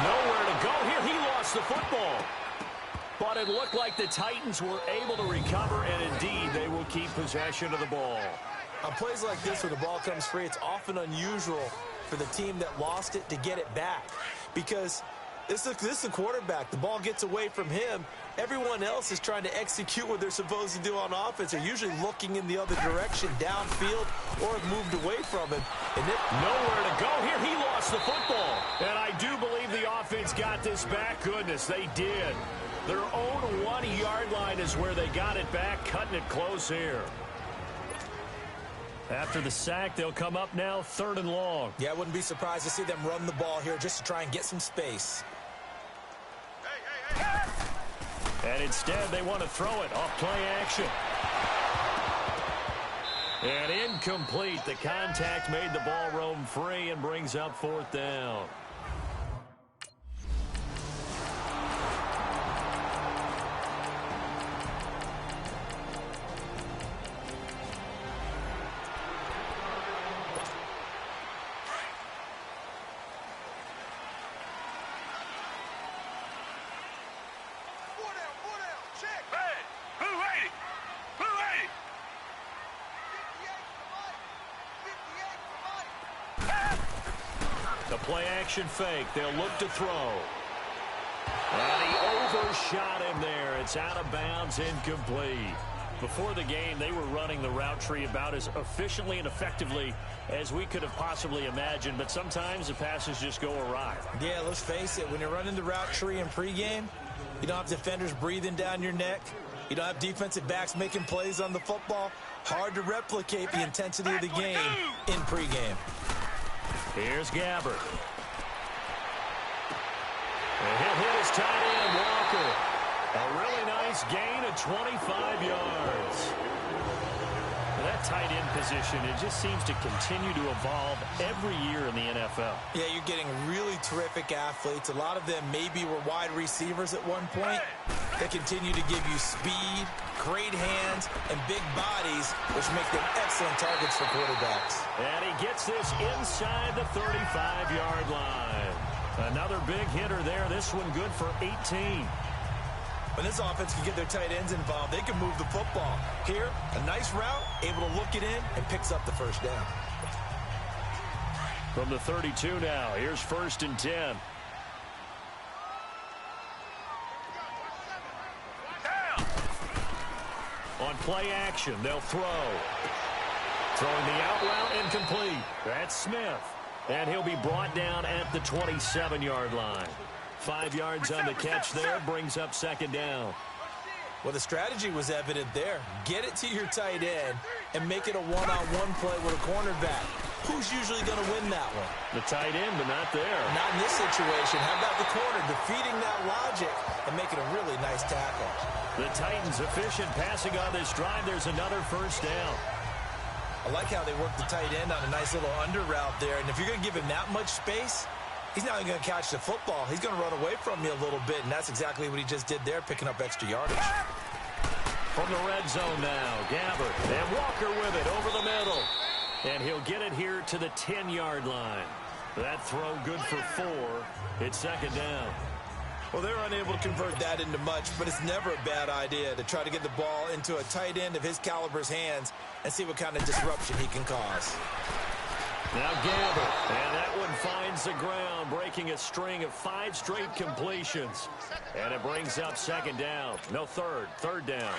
Nowhere to go here. He lost the football. But it looked like the Titans were able to recover, and indeed they will keep possession of the ball. On plays like this where the ball comes free, it's often unusual for the team that lost it to get it back. Because this is a quarterback. The ball gets away from him. Everyone else is trying to execute what they're supposed to do on offense. They're usually looking in the other direction, downfield, or have moved away from him. And nowhere to go here. He lost the football. And I do believe the offense got this back. Goodness, they did. Their own 1-yard line is where they got it back, cutting it close here. After the sack, they'll come up now 3rd and long. Yeah, I wouldn't be surprised to see them run the ball here just to try and get some space. And instead, they want to throw it off play action. And incomplete. The contact made the ball roam free and brings up 4th down. Play-action fake. They'll look to throw. And he overshot him there. It's out of bounds, incomplete. Before the game, they were running the route tree about as efficiently and effectively as we could have possibly imagined, but sometimes the passes just go awry. Yeah, let's face it. When you're running the route tree in pregame, you don't have defenders breathing down your neck. You don't have defensive backs making plays on the football. Hard to replicate the intensity of the game in pregame. Here's Gabbert. And he'll hit his tight end, Walker. A really nice gain of 25 yards. That tight end position, it just seems to continue to evolve every year in the NFL. Yeah, you're getting really terrific athletes. A lot of them maybe were wide receivers at one point. They continue to give you speed, great hands, and big bodies, which make them excellent targets for quarterbacks. And he gets this inside the 35-yard line. Another big hitter there. This one good for 18. When this offense can get their tight ends involved, they can move the football. Here, a nice route, able to look it in, and picks up the first down. From the 32 now, here's 1st and 10. On play action, they'll throw. Throwing the out route, incomplete. That's Smith. And he'll be brought down at the 27-yard line. 5 yards on the catch there, brings up 2nd down. Well, the strategy was evident there. Get it to your tight end and make it a one-on-one play with a cornerback. Who's usually going to win that one? The tight end, but not there. Not in this situation. How about the corner defeating that logic and making a really nice tackle? The Titans efficient passing on this drive. There's another 1st down. I like how they work the tight end on a nice little under route there. And if you're going to give him that much space, he's not even going to catch the football. He's going to run away from you a little bit, and that's exactly what he just did there, picking up extra yardage. From the red zone now, Gabbert. And Walker with it over the middle. And he'll get it here to the 10-yard line. That throw good for 4. It's 2nd down. Well, they're unable to convert that into much, but it's never a bad idea to try to get the ball into a tight end of his caliber's hands and see what kind of disruption he can cause. Now Gabbert, and that one finds the ground, breaking a string of 5 straight completions. And it brings up 2nd down. No, 3rd down.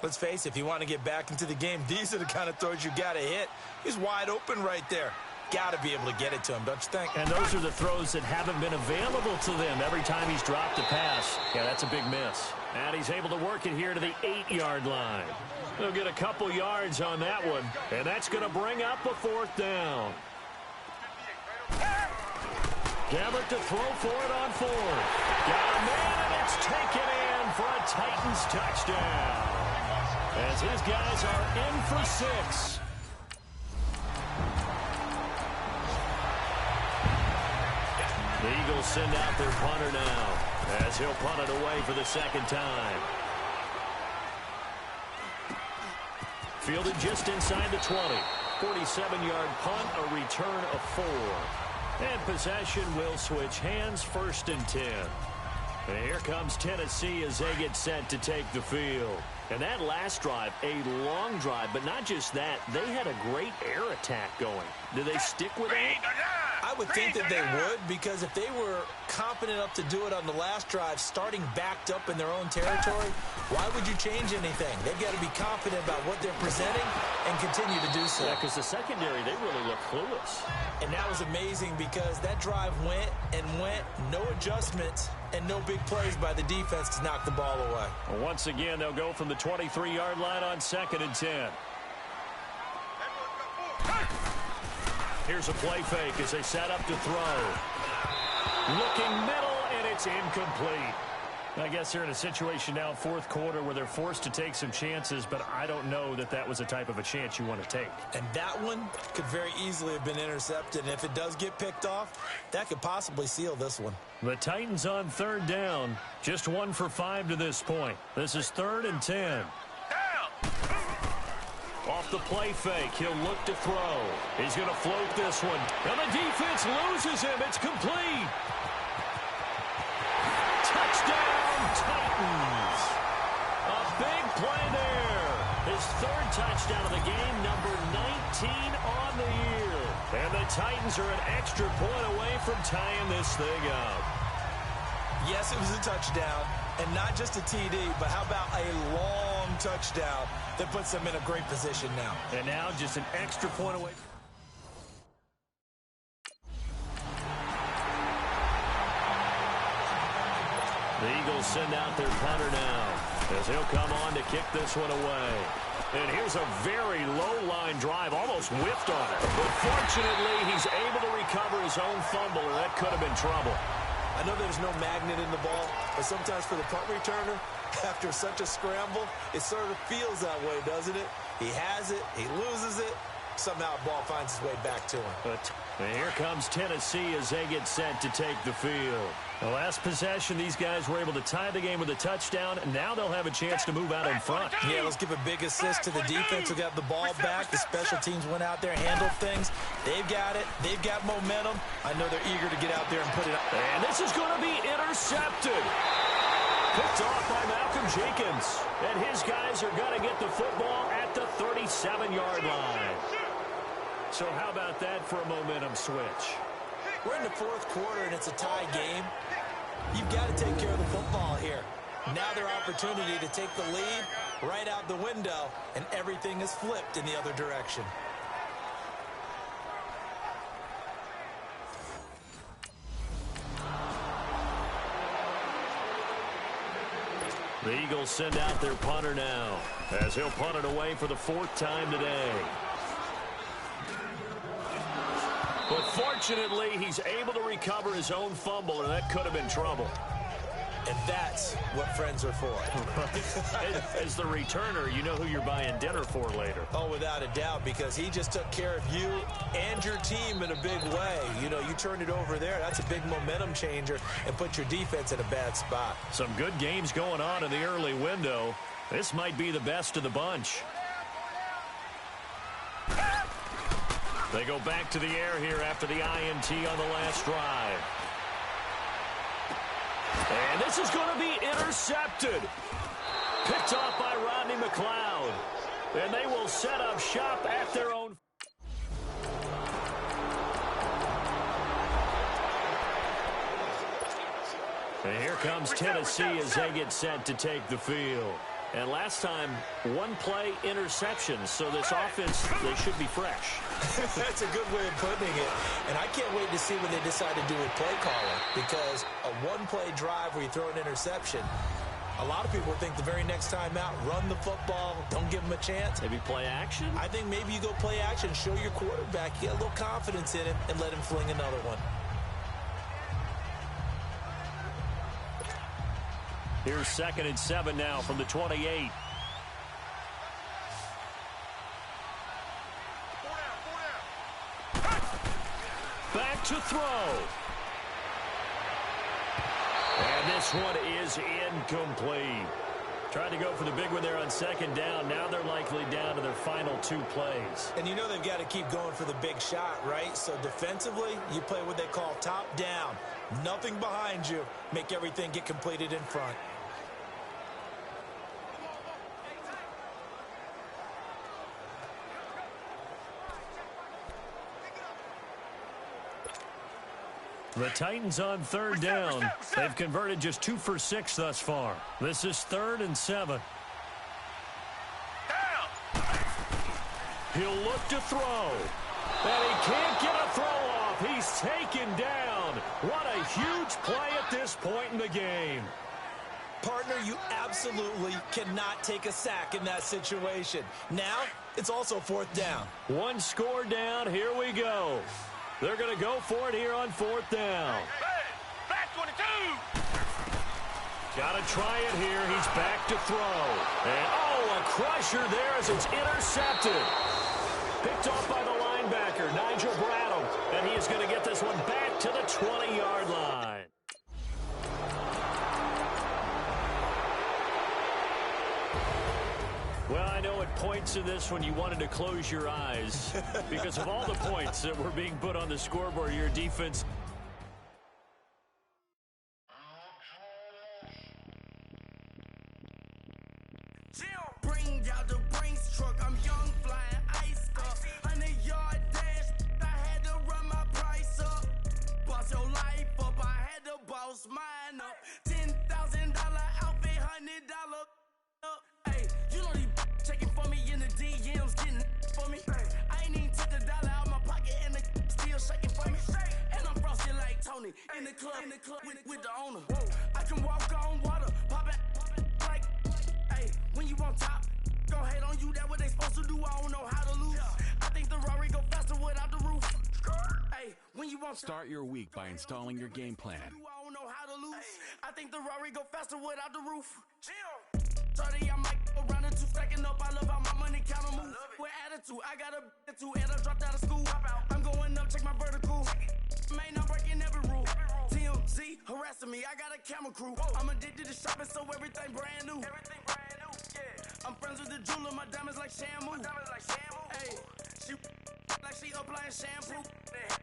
Let's face it, if you want to get back into the game, these are the kind of throws you got to hit. He's wide open right there. Got to be able to get it to him, don't you think? And those are the throws that haven't been available to them every time he's dropped a pass. Yeah, that's a big miss. And he's able to work it here to the 8-yard line. They'll get a couple yards on that one, and that's going to bring up a 4th down. Gabbert to throw for it on 4th. Got a man, and it's taken in for a Titans touchdown. As his guys are in for 6. The Eagles send out their punter now, as he'll punt it away for the 2nd time. Fielded just inside the 20. 47-yard punt, a return of 4. And possession will switch hands, 1st and 10. And here comes Tennessee as they get set to take the field. And that last drive, a long drive, but not just that, they had a great air attack going. Do they stick with that? I would think that they would, because if they were confident enough to do it on the last drive, starting backed up in their own territory, why would you change anything? They've got to be confident about what they're presenting and continue to do so. Yeah, because the secondary, they really look clueless. And that was amazing because that drive went, no adjustments, and no big plays by the defense to knock the ball away. Well, once again, they'll go from the 23-yard line on 2nd and 10. Here's a play fake as they set up to throw. Looking middle, and it's incomplete. I guess they're in a situation now, 4th quarter, where they're forced to take some chances, but I don't know that that was the type of a chance you want to take. And that one could very easily have been intercepted, and if it does get picked off, that could possibly seal this one. The Titans on 3rd down, just 1 for 5 to this point. This is 3rd and 10. Off the play fake, he'll look to throw. He's going to float this one. And the defense loses him. It's complete. Touchdown, Titans. A big play there. His 3rd touchdown of the game, number 19 on the year. And the Titans are an extra point away from tying this thing up. Yes, it was a touchdown, and not just a TD, but how about a long touchdown that puts them in a great position now. And now just an extra point away. The Eagles send out their punter now as he'll come on to kick this one away. And here's a very low-line drive, almost whiffed on it. But fortunately, he's able to recover his own fumble, or that could have been trouble. I know there's no magnet in the ball, but sometimes for the punt returner, after such a scramble, it sort of feels that way, doesn't it? He has it, he loses it, somehow the ball finds its way back to him. And here comes Tennessee as they get set to take the field. The last possession, these guys were able to tie the game with a touchdown, and now they'll have a chance to move out in front. Yeah, let's give a big assist to the defense who got the ball back. The special teams went out there, handled things. They've got it. They've got momentum. I know they're eager to get out there and put it up. And this is going to be intercepted. Picked off by Malcolm Jenkins. And his guys are going to get the football at the 37-yard line. So how about that for a momentum switch? We're in the 4th quarter, and it's a tie game. You've got to take care of the football here. Now their opportunity to take the lead right out the window, and everything is flipped in the other direction. The Eagles send out their punter now as he'll punt it away for the 4th time today. But fortunately, he's able to recover his own fumble, and that could have been trouble. And that's what friends are for. As the returner, you know who you're buying dinner for later. Oh, without a doubt, because he just took care of you and your team in a big way. You know, you turned it over there. That's a big momentum changer and put your defense in a bad spot. Some good games going on in the early window. This might be the best of the bunch. They go back to the air here after the INT on the last drive. And this is going to be intercepted. Picked off by Rodney McLeod. And they will set up shop at their own. And here comes Tennessee as they get set to take the field. And last time, 1 play interception. So this offense, they should be fresh. That's a good way of putting it. And I can't wait to see when they decide to do a play caller, because a 1-play drive where you throw an interception, a lot of people think the very next time out, run the football, don't give them a chance. Maybe play action? I think maybe you go play action, show your quarterback, get a little confidence in him, and let him fling another one. Here's 2nd and 7 now from the 28. Back to throw. And this one is incomplete. Tried to go for the big one there on second down. Now they're likely down to their final 2 plays. And you know they've got to keep going for the big shot, right? So defensively, you play what they call top down. Nothing behind you. Make everything get completed in front. The Titans on third down. They've converted just 2 for 6 thus far. This is 3rd and 7. He'll look to throw. And he can't get a throw off. He's taken down. What a huge play at this point in the game. Partner, you absolutely cannot take a sack in that situation. Now, it's also 4th down. 1 score down. Here we go. They're going to go for it here on 4th down. Back 22. Got to try it here. He's back to throw. And, oh, a crusher there as it's intercepted. Picked off by the linebacker, Nigel Bradham. And he is going to get this one back to the 20-yard line. Well, I know at points in this one you wanted to close your eyes because of all the points that were being put on the scoreboard. Your defense. Bring out the Brinks truck. I'm young, flying ice up. 100-yard dash. I had to run my price up. Boss your life up. I had to boss mine up. $10,000 outfit, $100 up. Hey, you know these checking for me in the DMs, getting for me. I ain't even took $1 out my pocket and the still shaking for me. And I'm frosty like Tony in the club with the owner. I can walk on water, pop it like, hey, when you on top, gon' hate on you. That what they supposed to do. I don't know how to lose. I think the Rari go faster without the roof. Hey, when you on Start your week by installing your game plan. I don't know how to lose. I think the Rari go faster without the roof. 30, I might go around the 2 stacking up. I love how my money counter move. With attitude, I got a attitude, and I dropped out of school. I'm going up, check my vertical. Man, I'm breaking every rule. TMZ harassing me, I got a camera crew. I'm addicted to shopping, so everything brand new. Yeah. I'm friends with the jeweler, my diamonds like Shamu. Hey, she like she applying shampoo. Yeah.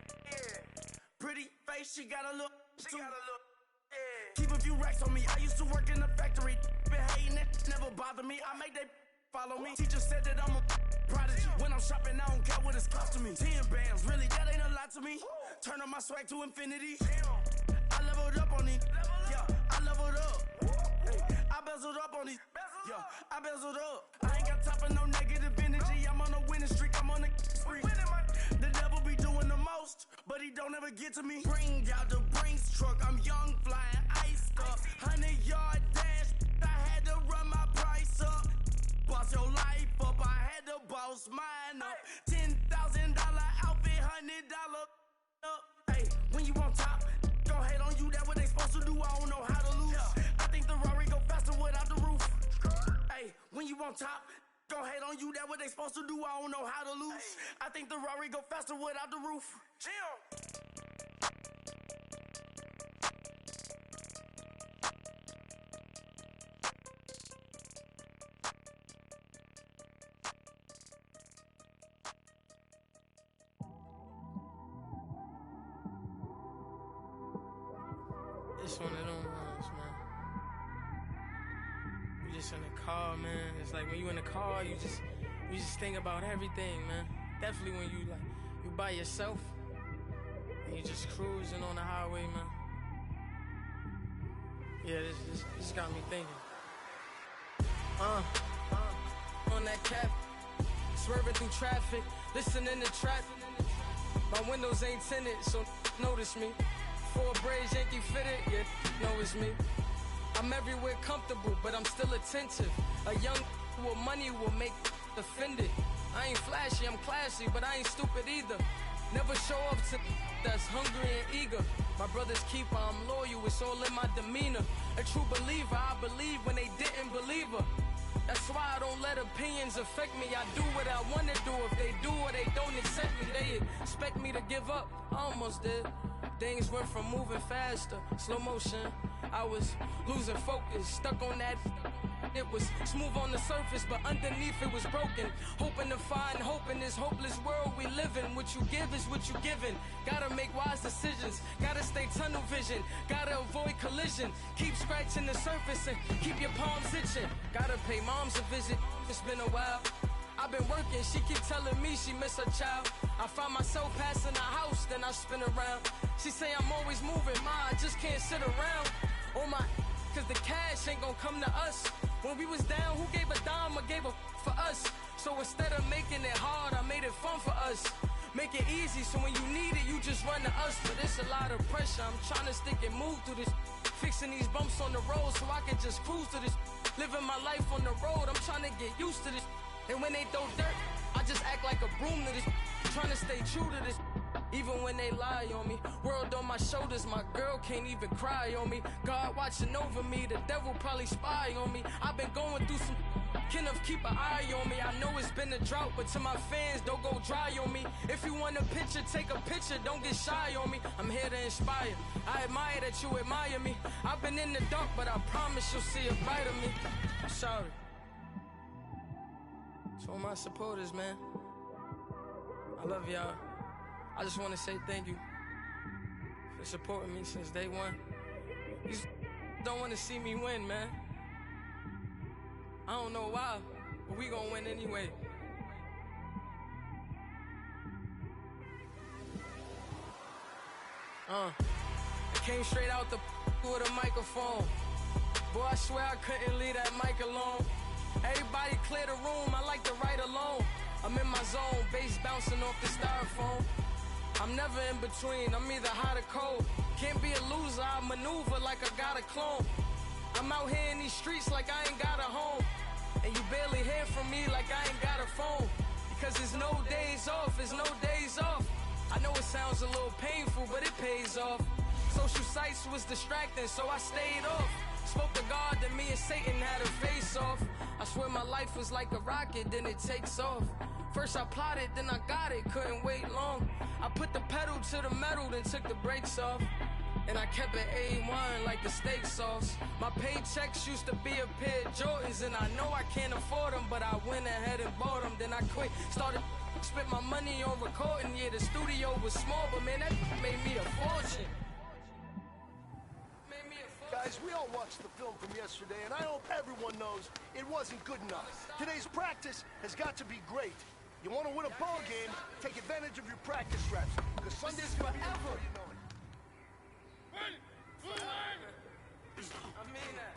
Pretty face, she got a look. Keep a few racks on me. I used to work in the factory. Been hating it, never bother me. I make they follow me. Teacher said that I'm a prodigy. When I'm shopping, I don't care what it's costing me. 10 bands, really, that ain't a lot to me. Turn on my swag to infinity. I leveled up on these. Yeah, I leveled up. I bezeled up on these. Yeah, I bezeled up. I ain't got time for no negative energy. I'm on a winning streak. I'm on a spree. The devil be doing the most, but he don't ever get to me. Bring out the Brinks truck. I'm young, flying ice up. 100-yard dash. I had to run my price up. Boss your life up. I had to boss mine up. $10,000 outfit, $100 up. Hey, when you on top, gon' hate on you. That what they supposed to do. I don't know how to lose. I think the Rari go faster without the roof. Hey, when you on top, gon' hate on you. That what they supposed to do. I don't know how to lose. I think the Rari go faster without the roof. It's one of them ones, man. You just in the car, man. It's like when you in the car, you just think about everything, man. Definitely when you by yourself and you just cruising on the highway, man. Yeah, this got me thinking. On that cap, swerving through traffic, listening to trap. My windows ain't tinted, so notice me. 4 braids, Yankee fitted, yeah, know it's me. I'm everywhere comfortable, but I'm still attentive. A young with money will make offended. I ain't flashy, I'm classy, but I ain't stupid either. Never show up to that's hungry and eager. My brother's keeper, I'm loyal, it's all in my demeanor. A true believer, I believe when they didn't believe her. That's why I don't let opinions affect me. I do what I want to do. If they do or they don't accept me, they expect me to give up. I almost did. Things went from moving faster, slow motion. I was losing focus, stuck on that. It was smooth on the surface, but underneath it was broken. Hoping to find hope in this hopeless world we live in. What you give is what you given. Gotta make wise decisions. Gotta stay tunnel vision. Gotta avoid collision. Keep scratching the surface and keep your palms itching. Gotta pay moms a visit. It's been a while. I've been working, she keep telling me she miss her child. I find myself passing the house, then I spin around. She say I'm always moving, ma, I just can't sit around. Oh my, cause the cash ain't gonna come to us. When we was down, who gave a dime or gave a for us? So instead of making it hard, I made it fun for us. Make it easy, so when you need it, you just run to us. But it's a lot of pressure, I'm trying to stick and move through this. Fixing these bumps on the road so I can just cruise to this. Living my life on the road, I'm trying to get used to this. And when they throw dirt, I just act like a broom to this. Trying to stay true to this. Even when they lie on me. World on my shoulders, my girl can't even cry on me. God watching over me, the devil probably spy on me. I've been going through some Kenneth, keep an eye on me. I know it's been a drought, but to my fans, don't go dry on me. If you want a picture, take a picture, don't get shy on me. I'm here to inspire. I admire that you admire me. I've been in the dark, but I promise you'll see a brighter me. I'm sorry. To all my supporters, man, I love y'all. I just want to say thank you for supporting me since day one. You just don't want to see me win, man. I don't know why, but we gonna win anyway. I came straight out the with a microphone. Boy, I swear I couldn't leave that mic alone. Everybody clear the room, I like to write alone. I'm in my zone, bass bouncing off the styrofoam. I'm never in between, I'm either hot or cold. Can't be a loser, I maneuver like I got a clone. I'm out here in these streets like I ain't got a home. And you barely hear from me like I ain't got a phone. Because there's no days off, there's no days off. I know it sounds a little painful, but it pays off. Social sites was distracting, so I stayed off. Spoke to God, then me and Satan had a face off. I swear my life was like a rocket, then it takes off. First I plotted, then I got it, couldn't wait long. I put the pedal to the metal, then took the brakes off. And I kept it A1 like the steak sauce. My paychecks used to be a pair of Jordans, and I know I can't afford them, but I went ahead and bought them. Then I quit, started spent my money on recording. Yeah, the studio was small, but man, that made me a fortune. Guys, we all watched the film from yesterday, and I hope everyone knows it wasn't good enough. Today's practice has got to be great. You want to win a ball game, take advantage of your practice reps, because Sunday's forever, you know it. I mean that.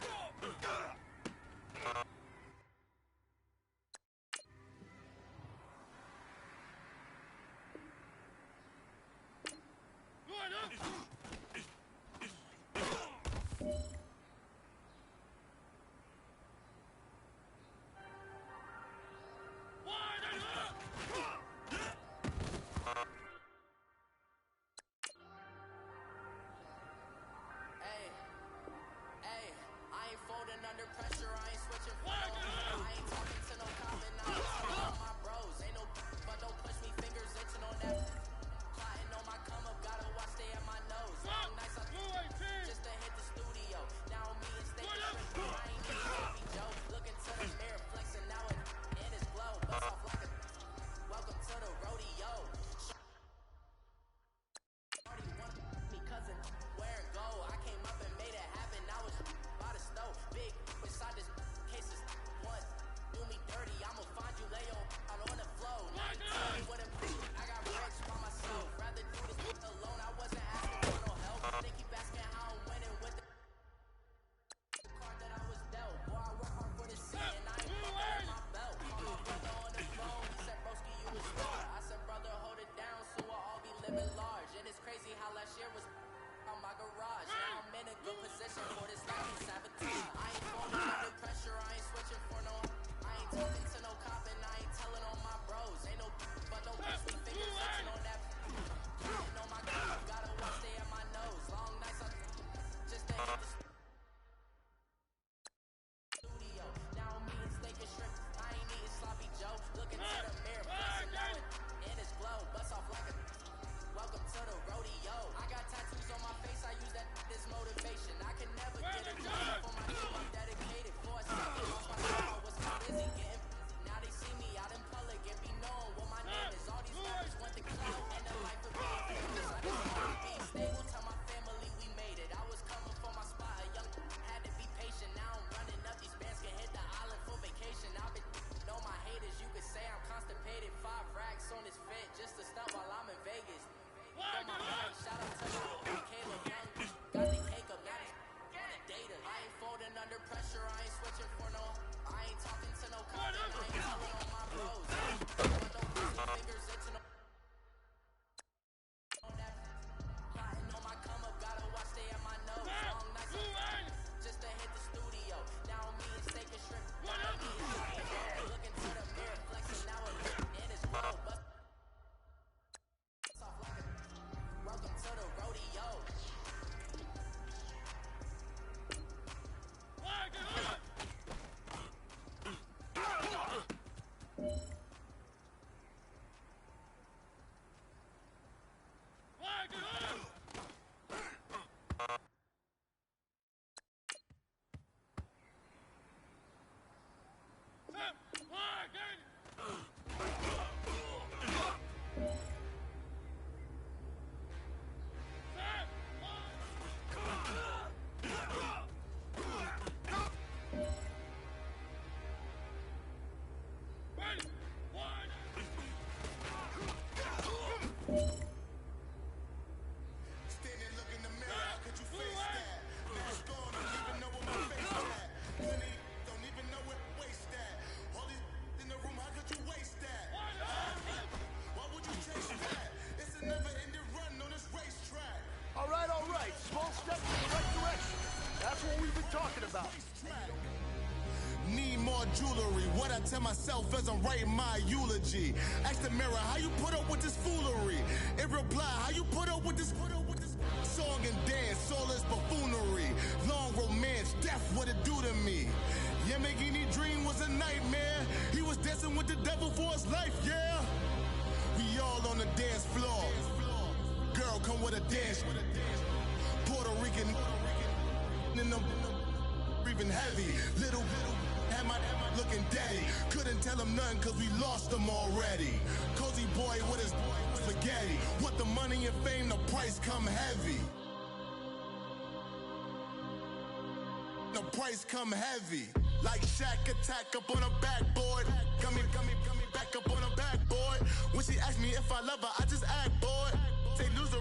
about. Need more jewelry. What I tell myself as I'm writing my eulogy. Ask the mirror, how you put up with this foolery? It reply, how you put up with this song and dance, soulless buffoonery. Long romance, death, what it do to me? Yamagini dream was a nightmare. He was dancing with the devil for his life, yeah. We all on the dance floor. Girl, come with a dance. Puerto Rican in the breathing heavy. Little had my looking daddy. Couldn't tell him nothing cause we lost him already. Cozy boy with his spaghetti. What the money and fame, the price come heavy. The price come heavy. Like Shaq attack up on a backboard. Gummy, back up on a backboard. When she asked me if I love her, I just act bored. Say loser,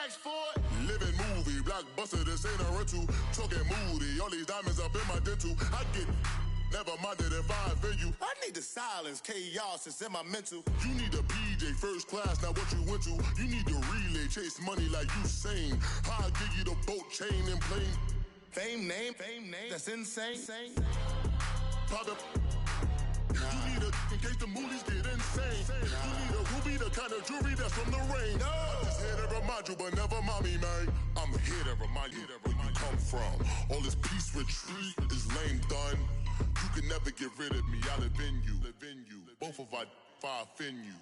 ask for it. Living movie, blockbuster, this ain't a rental. Talking moody, all these diamonds up in my dental. I get never minded if I offend you. I need the silence, chaos is in my mental. You need a PJ, first class, not what you went to. You need the relay, chase money like you sane. I'll give you the boat, chain, and plane. Fame name, that's insane. Pop it. You need a, in case the movies get insane. You need a ruby, the kind of jewelry that's from the rain. I'm just here to remind you, but never mommy, man. I'm here to remind you where you come from. All this peace retreat is lame done. You can never get rid of me, I live in you. Both of our fire offend you.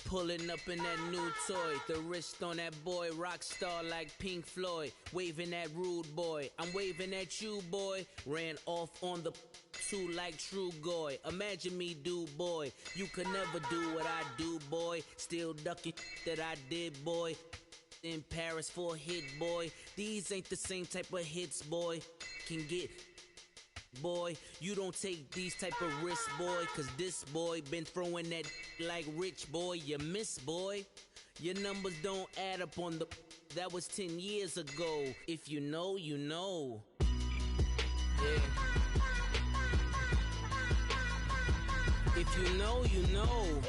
Pulling up in that new toy, the wrist on that boy, rock star like Pink Floyd, waving at rude boy, I'm waving at you boy, ran off on the two like True Goy, imagine me do boy, you could never do what I do boy, still ducking that I did boy, in Paris for a hit boy, these ain't the same type of hits boy, can get boy, you don't take these type of risks, boy, cause this boy been throwing that like rich boy, you miss, boy. Your numbers don't add up on the, that was 10 years ago. If you know, you know. Yeah. If you know, you know.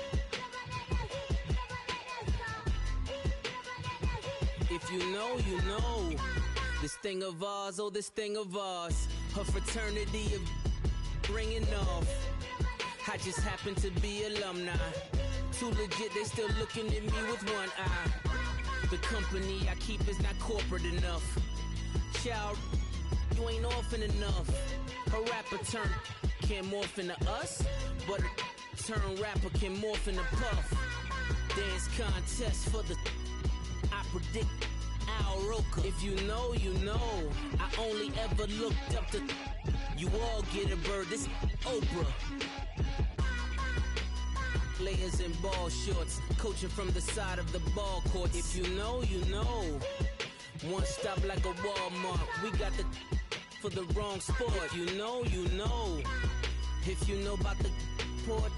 If you know, you know. This thing of ours, oh, this thing of ours. Her fraternity of ringing off. I just happen to be alumni. Too legit, they still looking at me with one eye. The company I keep is not corporate enough. Child, you ain't orphan enough. A rapper turn can't morph into us, but a turn rapper can morph into Puff. Dance contest for the, I predict Al Roker. If you know, you know. I only ever looked up to, you all get a bird, this Oprah. Players in ball shorts, coaching from the side of the ball court. If you know, you know. One stop like a Walmart. We got the for the wrong sport. If you know, you know. If you know about the port,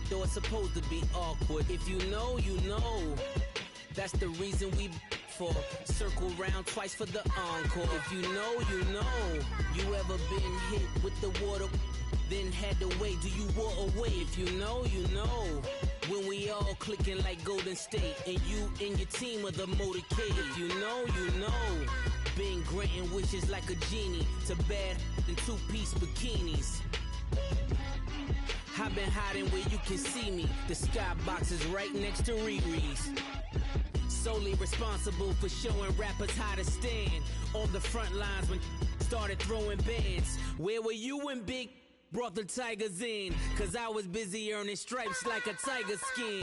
though it's supposed to be awkward. If you know, you know. That's the reason we for circle round twice for the encore. If you know, you know. You ever been hit with the water? Then had to wait, do you walk away? If you know, you know. When we all clicking like Golden State, and you and your team are the motorcade. If you know, you know. Been granting wishes like a genie to bad in two-piece bikinis. I've been hiding where you can see me. The skybox is right next to Riri's. Solely responsible for showing rappers how to stand on the front lines when started throwing bands. Where were you when Big brought the Tigers in? Cause I was busy earning stripes like a tiger skin.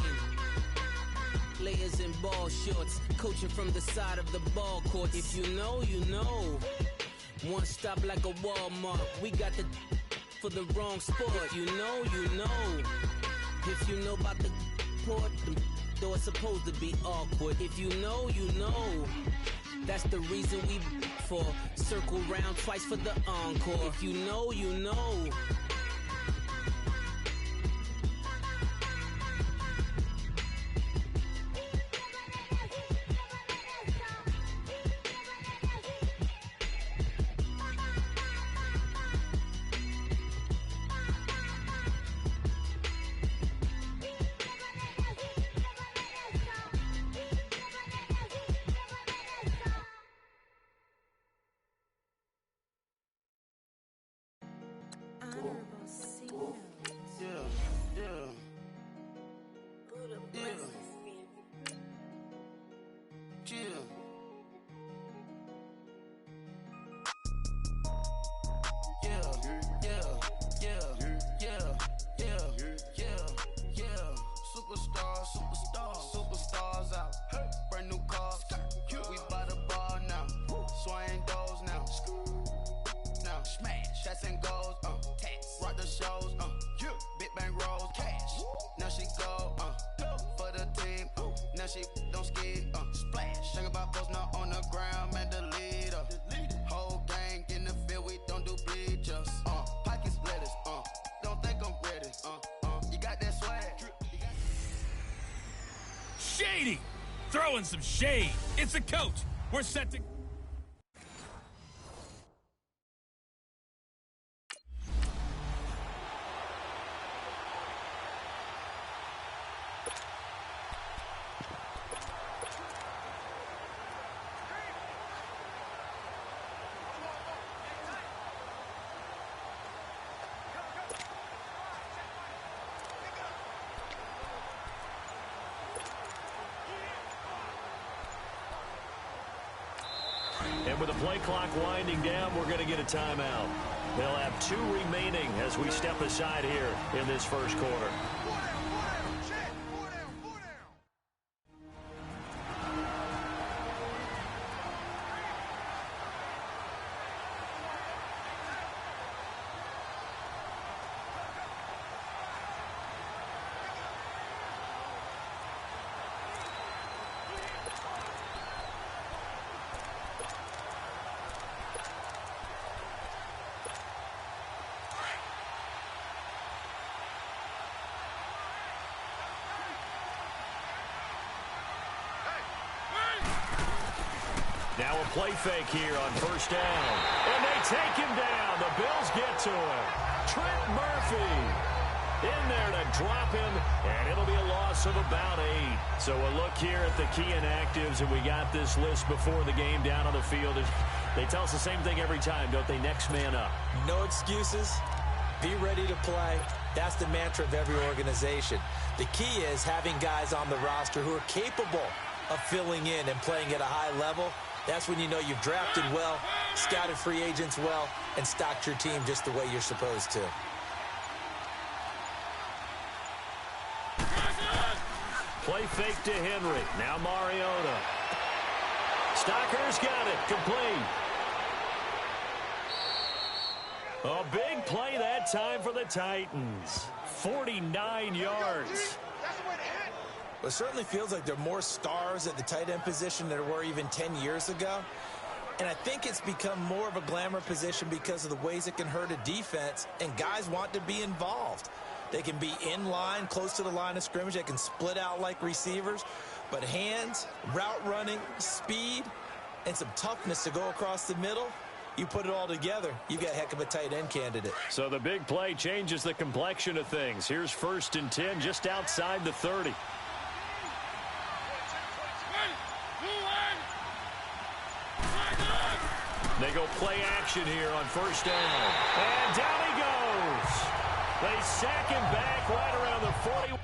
Players in ball shorts, coaching from the side of the ball court. If you know, you know. One stop like a Walmart. We got the for the wrong sport. If you know, you know. If you know about the port, though it's supposed to be awkward. If you know, you know. That's the reason we for circle round twice for the encore. If you know, you know. Superstars out. Brand new cars. We by the bar now. Swaying doors now. Now smash. Shots and goals. Rock the shows. Big bang rolls. Cash. Now she go. For the team. Now she don't skid. Splash. Think about post now on the ground. Man, the leader. Whole gang in the field. We don't do bleachers. Pockets lettuce. Don't think I'm ready. You got that swag. Shady! Throwing some shade. It's a coach. We're set to... And with the play clock winding down, we're going to get a timeout. They'll have 2 remaining as we step aside here in this first quarter. Now a play fake here on first down. And they take him down. The Bills get to him. Trent Murphy in there to drop him, and it'll be a loss of about 8. So a look here at the key inactives, and we got this list before the game down on the field. They tell us the same thing every time, don't they? Next man up. No excuses. Be ready to play. That's the mantra of every organization. The key is having guys on the roster who are capable of filling in and playing at a high level. That's when you know you've drafted well, scouted free agents well, and stocked your team just the way you're supposed to. Play fake to Henry. Now Mariota. Stocker's got it. Complete. A big play that time for the Titans. 49 yards. Well, it certainly feels like there are more stars at the tight end position than there were even 10 years ago. And I think it's become more of a glamour position because of the ways it can hurt a defense, and guys want to be involved. They can be in line, close to the line of scrimmage. They can split out like receivers. But hands, route running, speed, and some toughness to go across the middle, you put it all together, you got a heck of a tight end candidate. So the big play changes the complexion of things. Here's 1st and 10 just outside the 30. They go play action here on first down. And down he goes. They sack him back right around the 40.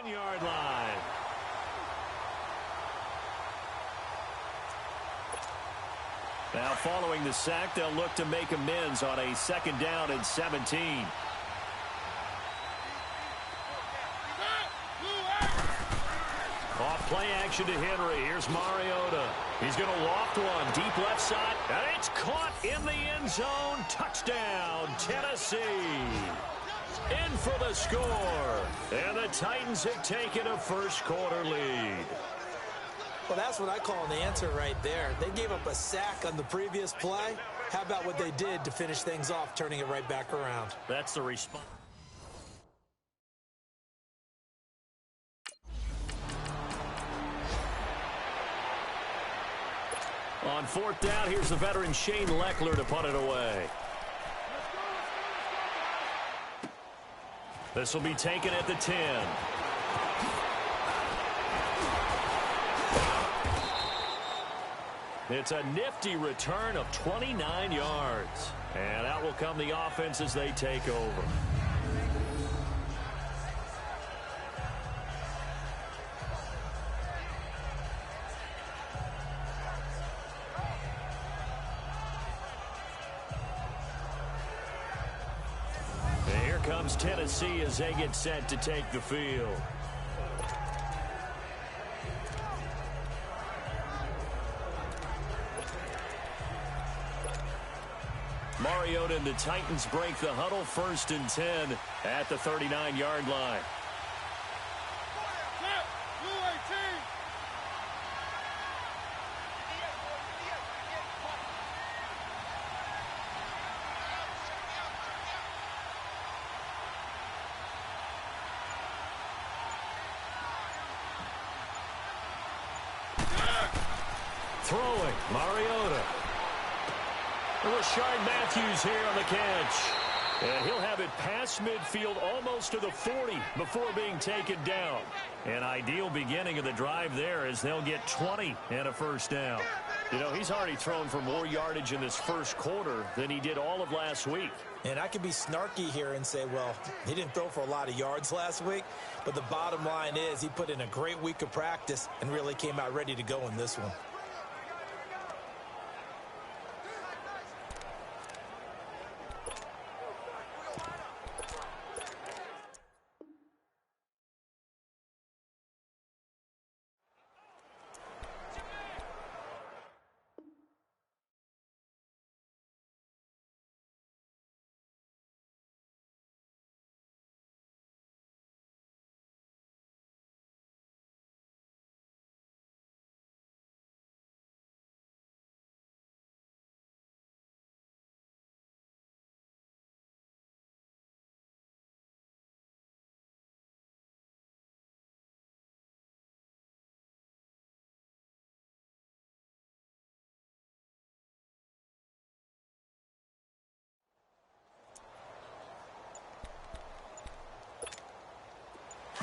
1-yard line. Now following the sack, they'll look to make amends on a 2nd down and 17. Off play action to Henry. Here's Mariota. He's going to loft one. Deep left side. And it's caught in the end zone. Touchdown, Tennessee. In for the score. And the Titans have taken a first-quarter lead. Well, that's what I call an answer right there. They gave up a sack on the previous play. How about what they did to finish things off, turning it right back around? That's the response. On 4th down, here's the veteran Shane Leckler to punt it away. This will be taken at the 10. It's a nifty return of 29 yards. And out will come the offense as they take over. And here comes Tennessee as they get set to take the field. Mariota and the Titans break the huddle, 1st and 10 at the 39-yard line. Throwing, Mariota. Rashard Matthews here on the catch. And he'll have it past midfield almost to the 40 before being taken down. An ideal beginning of the drive there as they'll get 20 and a first down. You know, he's already thrown for more yardage in this first quarter than he did all of last week. And I could be snarky here and say, well, he didn't throw for a lot of yards last week. But the bottom line is he put in a great week of practice and really came out ready to go in this one.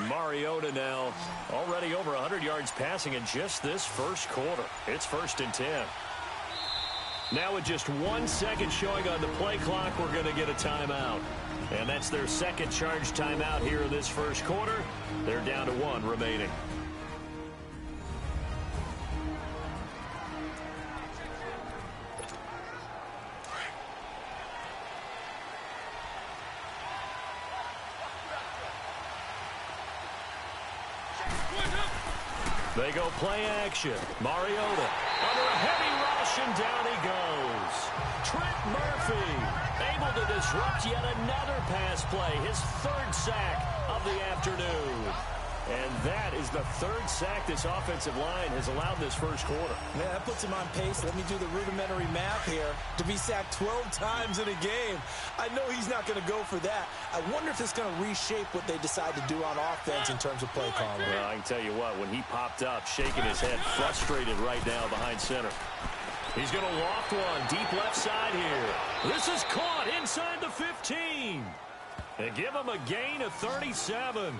Mariota now already over 100 yards passing in just this first quarter. It's 1st and 10. Now with just 1 second showing on the play clock, we're going to get a timeout. And that's their second charge timeout here in this first quarter. They're down to 1 remaining. They go play action. Mariota under a heavy rush, and down he goes. Trent Murphy able to disrupt yet another pass play. His 3rd sack of the afternoon. And that is the 3rd sack this offensive line has allowed this first quarter. Man, that puts him on pace. Let me do the rudimentary math here. To be sacked 12 times in a game. I know he's not going to go for that. I wonder if it's going to reshape what they decide to do on offense in terms of play calling. Well, I can tell you what, when he popped up, shaking his head, frustrated right now behind center. He's going to loft one, deep left side here. This is caught inside the 15. They give him a gain of 37.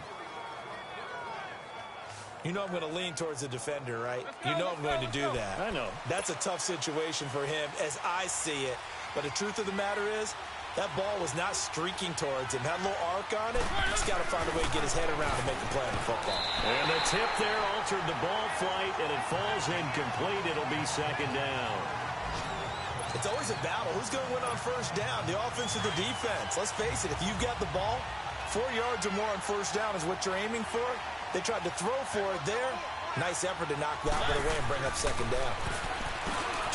You know I'm going to lean towards the defender, right? You know I'm going to do that. I know. That's a tough situation for him as I see it. But the truth of the matter is, That ball was not streaking towards him. Had a little arc on it. He's got to find a way to get his head around and make a play on the football. And the tip there altered the ball flight, and it falls incomplete. It'll be second down. It's always a battle. Who's going to win on first down, the offense or the defense? Let's face it, if you've got the ball, 4 yards or more on first down is what you're aiming for. They tried to throw for it there. Nice effort to knock that one away and bring up second down.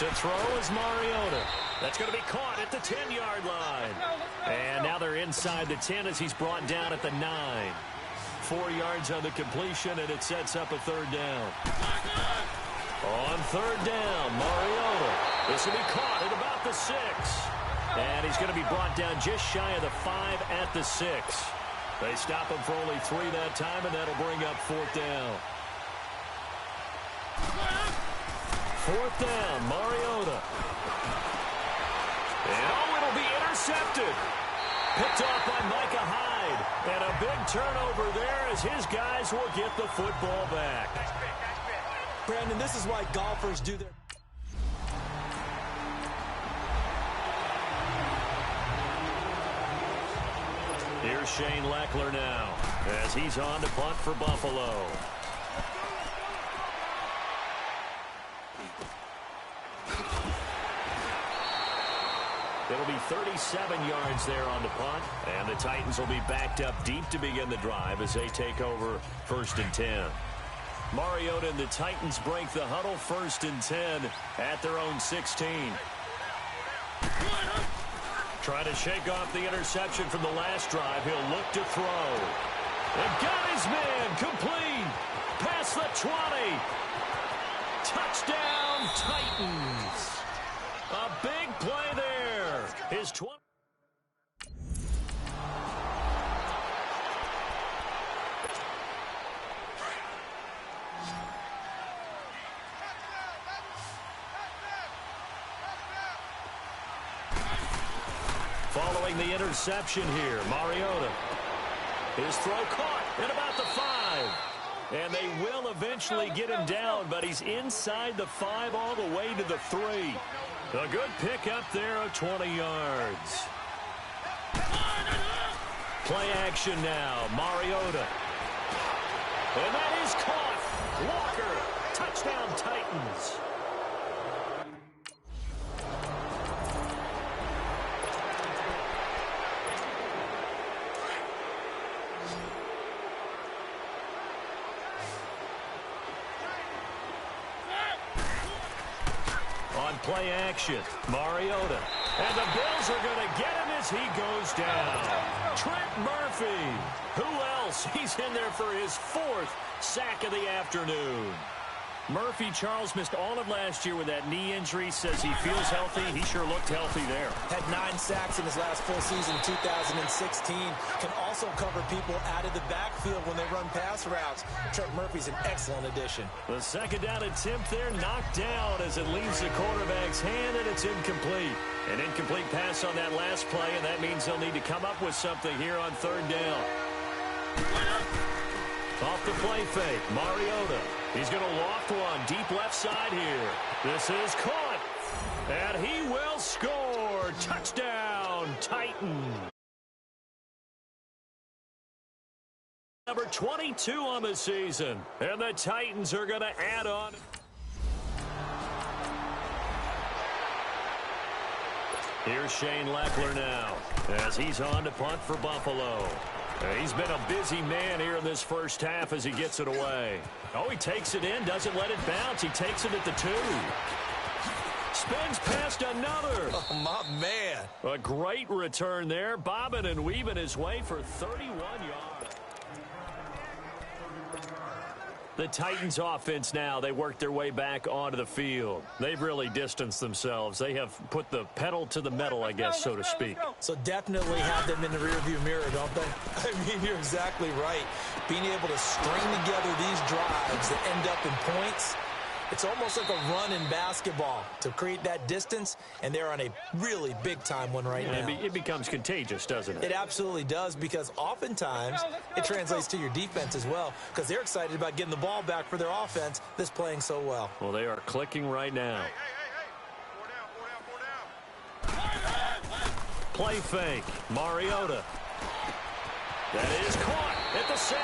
To throw is Mariota. That's going to be caught at the 10-yard line. And now they're inside the 10 as he's brought down at the 9. 4 yards on the completion, and it sets up a third down. On third down, Mariota. This will be caught at about the 6. And he's going to be brought down just shy of the 5 at the 6. They stop him for only 3 that time, and that'll bring up fourth down. Fourth down, Mariota. And it'll be intercepted. Picked off by Micah Hyde. And a big turnover there as his guys will get the football back. Brandon, this is why golfers do their... Here's Shane Leckler now as he's on to punt for Buffalo. It'll be 37 yards there on the punt, and the Titans will be backed up deep to begin the drive as they take over first and 10. Mariota and the Titans break the huddle first and 10 at their own 16. Trying to shake off the interception from the last drive. He'll look to throw. And got his man complete. Past the 20. Touchdown, Titans. A big play there. His 20. Following the interception here, Mariota. His throw caught at about the 5. And they will eventually get him down, but he's inside the 5 all the way to the 3. A good pick up there of 20 yards. Play action now, Mariota. And that is caught. Walker, touchdown Titans. Play action, Mariota. And the Bills are going to get him as he goes down. Trent Murphy. Who else? He's in there for his 4th sack of the afternoon. Murphy, Charles, missed all of last year with that knee injury. Says he feels healthy. He sure looked healthy there. Had 9 sacks in his last full season, 2016. Can also cover people out of the backfield when they run pass routes. Trent Murphy's an excellent addition. The second down attempt there knocked down as it leaves the quarterback's hand, and it's incomplete. An incomplete pass on that last play, and that means they'll need to come up with something here on third down. Off the play fake, Mariota. He's going to loft one deep left side here. This is caught. And he will score. Touchdown, Titans. Number 22 on the season. And the Titans are going to add on. Here's Shane Leckler now as he's on to punt for Buffalo. He's been a busy man here in this first half as he gets it away. Oh, he takes it in, doesn't let it bounce. He takes it at the 2. Spins past another. Oh, my man. A great return there. Bobbing and weaving his way for 31 yards. The Titans offense now, they work their way back onto the field. They've really distanced themselves. They have put the pedal to the metal, I guess, so to speak. So definitely have them in the rearview mirror, don't they? I mean, you're exactly right. Being able to string together these drives that end up in points, it's almost like a run in basketball to create that distance, and they're on a really big-time one right now. It becomes contagious, doesn't it? It absolutely does, because oftentimes it translates to your defense as well, because they're excited about getting the ball back for their offense that's playing so well. Well, they are clicking right now. Play fake. Mariota. That is caught at the 7.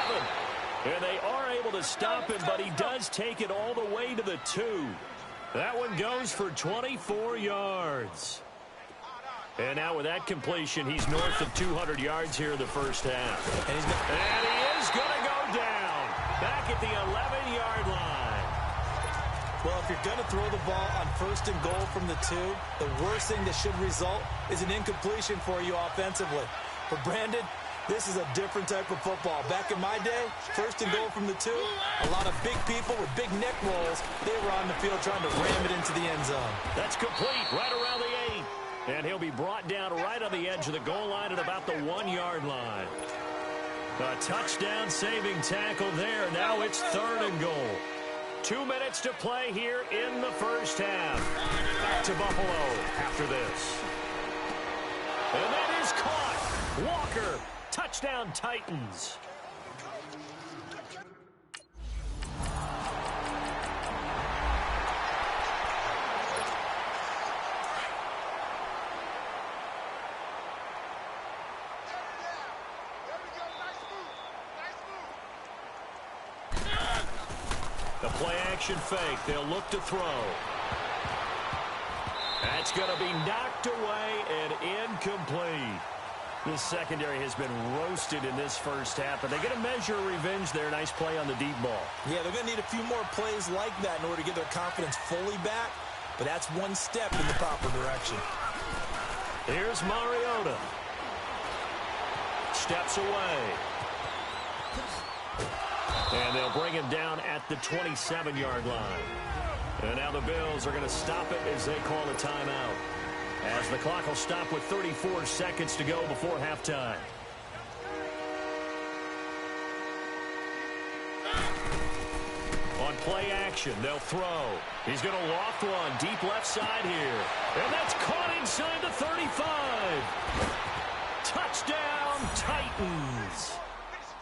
And they are able to stop him, but he does take it all the way to the 2. That one goes for 24 yards. And now with that completion, he's north of 200 yards here in the first half. And he is going to go down back at the 11-yard line. Well, if you're going to throw the ball on 1st and goal from the 2, the worst thing that should result is an incompletion for you offensively. For Brandon, this is a different type of football. Back in my day, 1st and goal from the 2, a lot of big people with big neck rolls, they were on the field trying to ram it into the end zone. That's complete right around the 8. And he'll be brought down right on the edge of the goal line at about the 1-yard line. A touchdown-saving tackle there. Now it's 3rd and goal. 2 minutes to play here in the first half. Back to Buffalo after this. And that is caught. Walker, touchdown Titans. The play-action fake. They'll look to throw. That's going to be knocked away and incomplete. This secondary has been roasted in this first half, but they get a measure of revenge there. Nice play on the deep ball. Yeah, they're going to need a few more plays like that in order to get their confidence fully back, but that's one step in the proper direction. Here's Mariota. Steps away. And they'll bring him down at the 27-yard line. And now the Bills are going to stop it as they call a timeout. As the clock will stop with 34 seconds to go before halftime. On play action, they'll throw. He's going to loft one deep left side here. And that's caught inside the 35. Touchdown, Titans.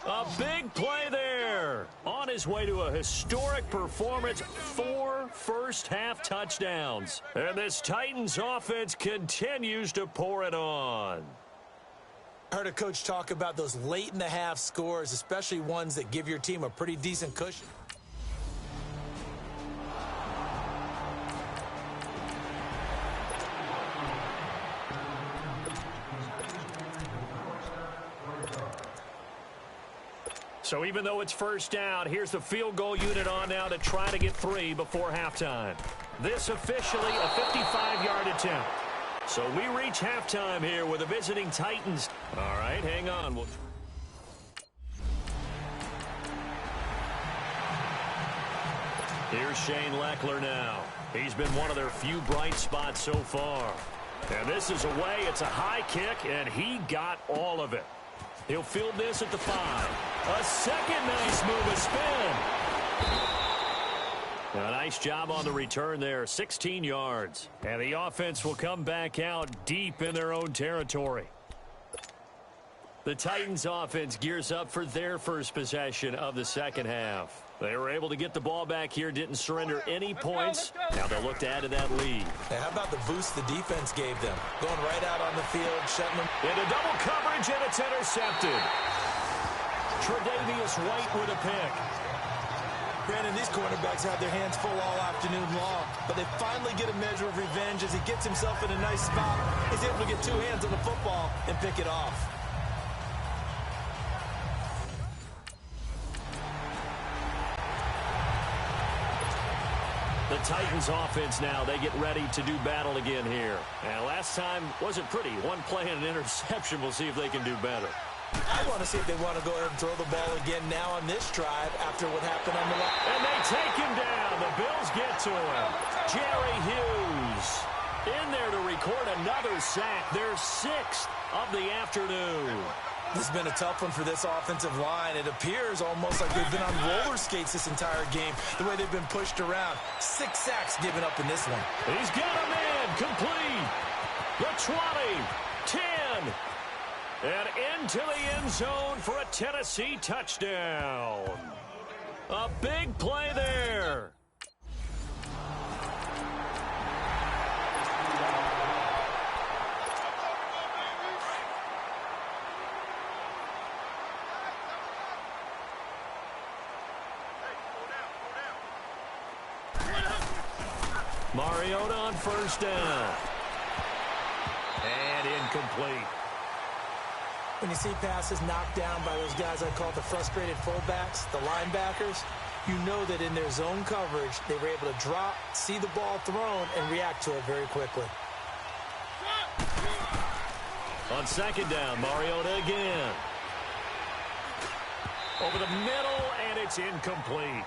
A big play there. On his way to a historic performance, 4 first-half touchdowns. And this Titans offense continues to pour it on. I heard a coach talk about those late-in-the-half scores, especially ones that give your team a pretty decent cushion. So even though it's first down, here's the field goal unit on now to try to get 3 before halftime. This officially a 55-yard attempt. So we reach halftime here with the visiting Titans. All right, hang on. Here's Shane Leckler now. He's been one of their few bright spots so far. And this is away. It's a high kick, and he got all of it. He'll field this at the 5. A second nice move, a spin. A nice job on the return there, 16 yards. And the offense will come back out deep in their own territory. The Titans offense gears up for their first possession of the second half. They were able to get the ball back here, didn't surrender any points. Now they'll look to add to that lead. Hey, how about the boost the defense gave them? Going right out on the field, shutting them. Into double coverage, and it's intercepted. Tre'Davious White with a pick. Brandon, these cornerbacks had their hands full all afternoon long, but they finally get a measure of revenge as he gets himself in a nice spot. He's able to get 2 hands on the football and pick it off. The Titans offense now, they get ready to do battle again here. And last time wasn't pretty. 1 play and an interception. We'll see if they can do better. I want to see if they want to go ahead and throw the ball again now on this drive after what happened on the last. And they take him down. The Bills get to him. Jerry Hughes in there to record another sack. Their 6th of the afternoon. This has been a tough one for this offensive line. It appears almost like they've been on roller skates this entire game, the way they've been pushed around. 6 sacks given up in this one. He's got a man complete. The 20, 10, and into the end zone for a Tennessee touchdown. A big play there. Mariota on first down. And incomplete. When you see passes knocked down by those guys I call the frustrated fullbacks, the linebackers, you know that in their zone coverage, they were able to drop, see the ball thrown, and react to it very quickly. On second down, Mariota again. Over the middle, and it's incomplete.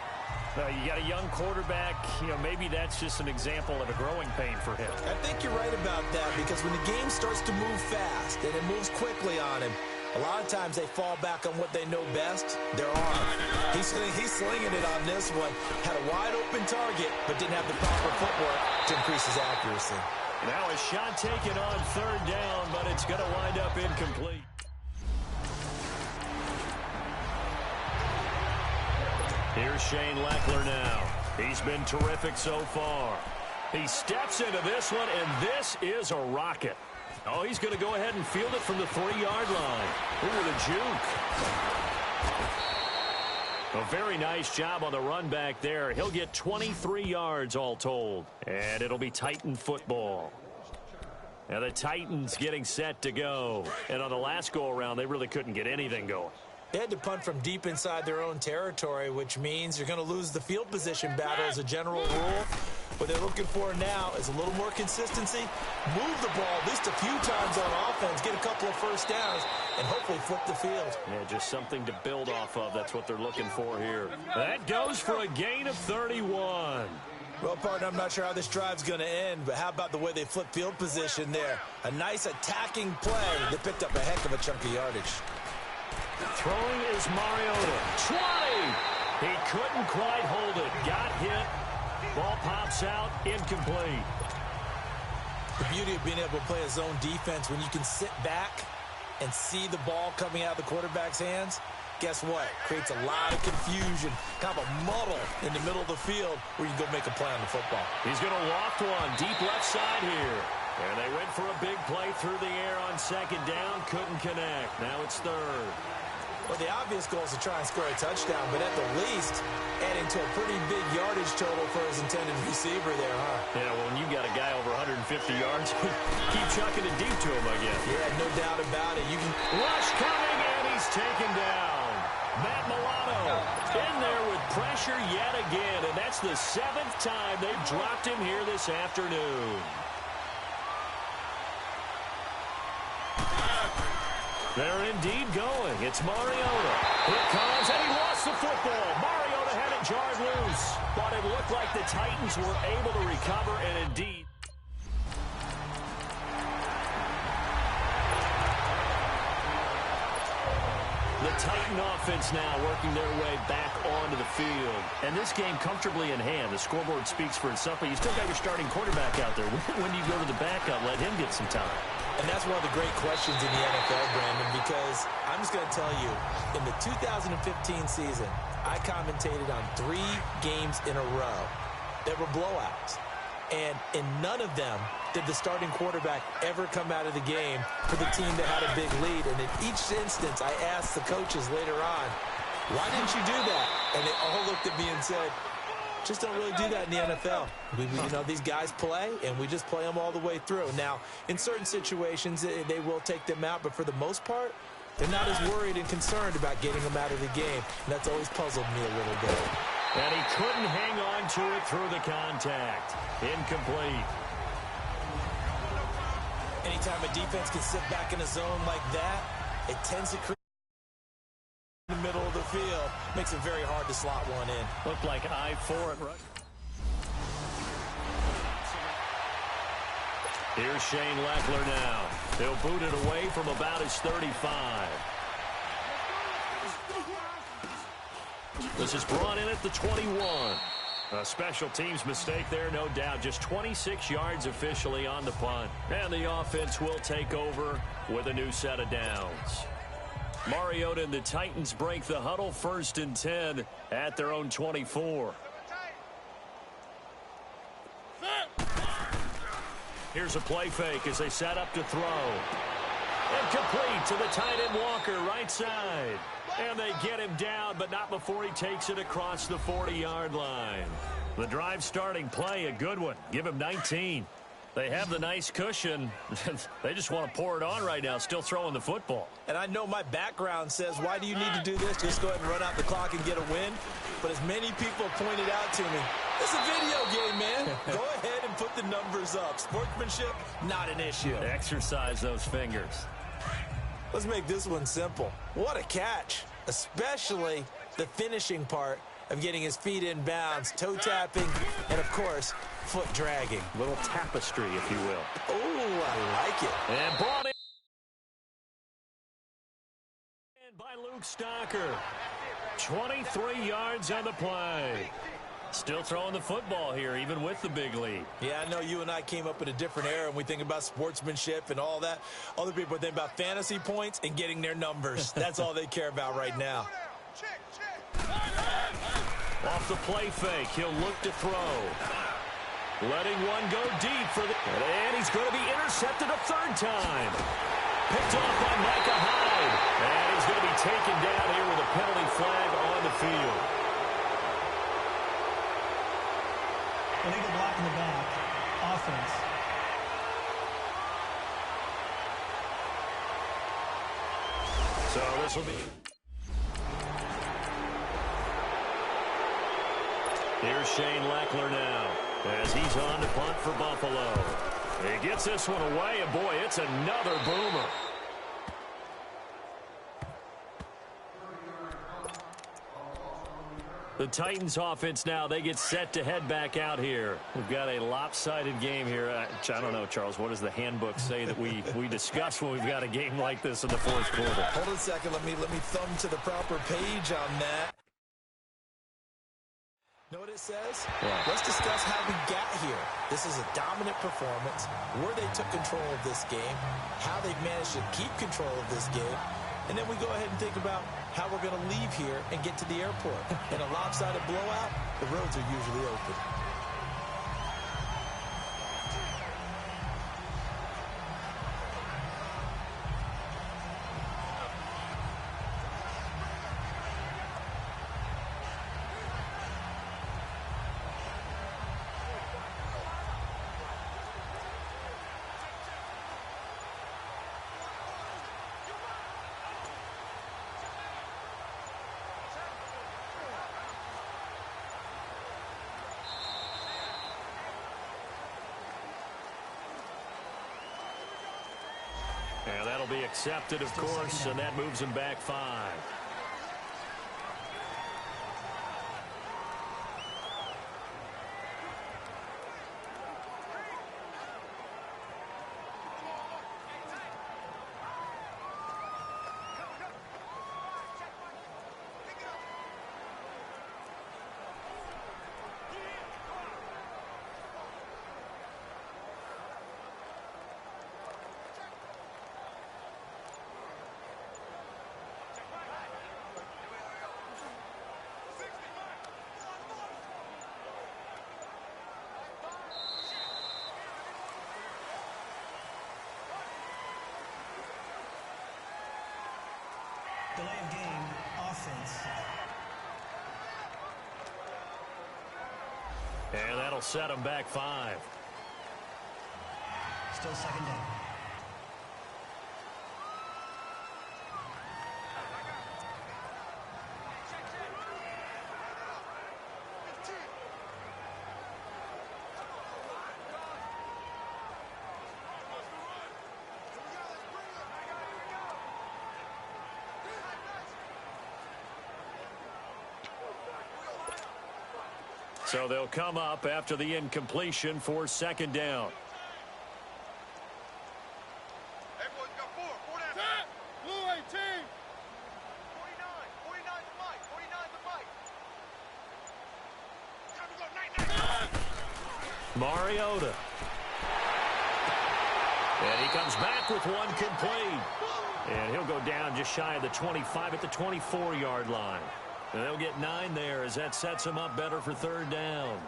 You got a young quarterback, maybe that's just an example of a growing pain for him. I think you're right about that, because when the game starts to move fast and it moves quickly on him, a lot of times they fall back on what they know best, their arm. He's slinging it on this one. Had a wide open target, but didn't have the proper footwork to increase his accuracy. Now a shot taken on third down, but it's going to wind up incomplete. Here's Shane Leckler now. He's been terrific so far. He steps into this one, and this is a rocket. Oh, he's going to go ahead and field it from the 3-yard line. Ooh, with a juke. A very nice job on the run back there. He'll get 23 yards all told. And it'll be Titan football. Now the Titans getting set to go. And on the last go-around, they really couldn't get anything going. They had to punt from deep inside their own territory, which means you're going to lose the field position battle as a general rule. What they're looking for now is a little more consistency, move the ball at least a few times on offense, get a couple of first downs, and hopefully flip the field. Yeah, just something to build off of. That's what they're looking for here. That goes for a gain of 31. Well, partner, I'm not sure how this drive's going to end, but how about the way they flip field position there? A nice attacking play. They picked up a heck of a chunk of yardage. Throwing is Mariota. 20! He couldn't quite hold it. Got hit. Ball pops out. Incomplete. The beauty of being able to play a zone defense when you can sit back and see the ball coming out of the quarterback's hands, guess what? Creates a lot of confusion, kind of a muddle in the middle of the field where you can go make a play on the football. He's going to loft one deep left side here. And they went for a big play through the air on second down. Couldn't connect. Now it's third. Well, the obvious goal is to try and score a touchdown, but at the least, adding to a pretty big yardage total for his intended receiver there, huh? Yeah, well, when you got a guy over 150 yards, keep chucking it deep to him, I guess. Yeah, no doubt about it. You can rush coming, and he's taken down. Matt Milano in there with pressure yet again, and that's the 7th time they've dropped him here this afternoon. They're indeed going. It's Mariota. Here comes, and he lost the football. Mariota had it jarred loose, but it looked like the Titans were able to recover, and indeed. The Titan offense now working their way back onto the field. And this game comfortably in hand. The scoreboard speaks for itself, but you still got your starting quarterback out there. When do you go to the backup? Let him get some time. And that's one of the great questions in the NFL, Brandon, because I'm just going to tell you, in the 2015 season, I commentated on 3 games in a row that were blowouts. And in none of them did the starting quarterback ever come out of the game for the team that had a big lead. And in each instance, I asked the coaches later on, why didn't you do that? And they all looked at me and said, just don't really do that in the NFL. These guys play, and we just play them all the way through. Now, in certain situations, they will take them out, but for the most part, they're not as worried and concerned about getting them out of the game. And that's always puzzled me a little bit. And he couldn't hang on to it through the contact. Incomplete. Anytime a defense can sit back in a zone like that, it tends to create in the middle of the field. Makes it very hard to slot one in. Looked like I-4 at right. Here's Shane Leckler now. He'll boot it away from about his 35. This is brought in at the 21. A special teams mistake there, no doubt. Just 26 yards officially on the punt. And the offense will take over with a new set of downs. Mariota and the Titans break the huddle, 1st and 10 at their own 24. Here's a play fake as they set up to throw. Incomplete to the tight end Walker, right side. And they get him down, but not before he takes it across the 40-yard line. The drive starting play, a good one. Give him 19. They have the nice cushion. They just want to pour it on right now, still throwing the football. And I know my background says, why do you need to do this? Just go ahead and run out the clock and get a win. But as many people pointed out to me, it's a video game, man. Go ahead and put the numbers up. Sportsmanship, not an issue. Exercise those fingers. Let's make this one simple. What a catch, especially the finishing part of getting his feet in bounds, toe tapping, and, of course, foot dragging. Little tapestry, if you will. Oh, I like it. And brought in by Luke Stocker. 23 yards on the play. Still throwing the football here, even with the big lead. Yeah, I know you and I came up in a different era, and we think about sportsmanship and all that. Other people think about fantasy points and getting their numbers. That's all they care about right now. Off the play fake, he'll look to throw. Letting one go deep for the... And he's going to be intercepted a third time. Picked off by Micah Hyde. And he's going to be taken down here with a penalty flag on the field. Illegal block in the back. Offense. So this will be... Here's Shane Leckler now as he's on to punt for Buffalo. He gets this one away, and boy, it's another boomer. The Titans offense now, they get set to head back out here. We've got a lopsided game here. I don't know, Charles, what does the handbook say that we discuss when we've got a game like this in the fourth quarter? Hold on a second. Let me thumb to the proper page on that. Know what it says? Yeah. Let's discuss how we got here. This is a dominant performance, where they took control of this game, how they've managed to keep control of this game, and then we go ahead and think about how we're going to leave here and get to the airport. In a lopsided blowout, the roads are usually open. And that'll be accepted, of course, and that moves him back 5. Delay of game, offense. And that'll set him back 5. Still second down. So they'll come up after the incompletion for second down. Everyone's got 4 down. Set. Blue 18. 49 to Mike. 49 to Mike. Time to go. Mariota. And he comes back with one complete. And he'll go down just shy of the 25 at the 24-yard line. And they'll get 9 there as that sets them up better for third down.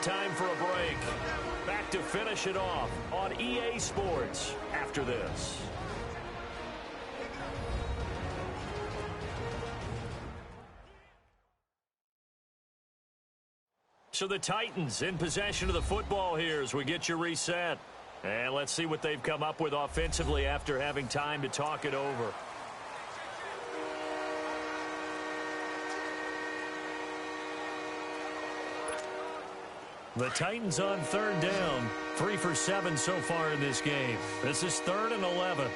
time for a break. Back to finish it off on EA Sports after this. So the Titans in possession of the football here as we get you reset. And let's see what they've come up with offensively after having time to talk it over. The Titans on third down, 3 for 7 so far in this game. This is 3rd and 11.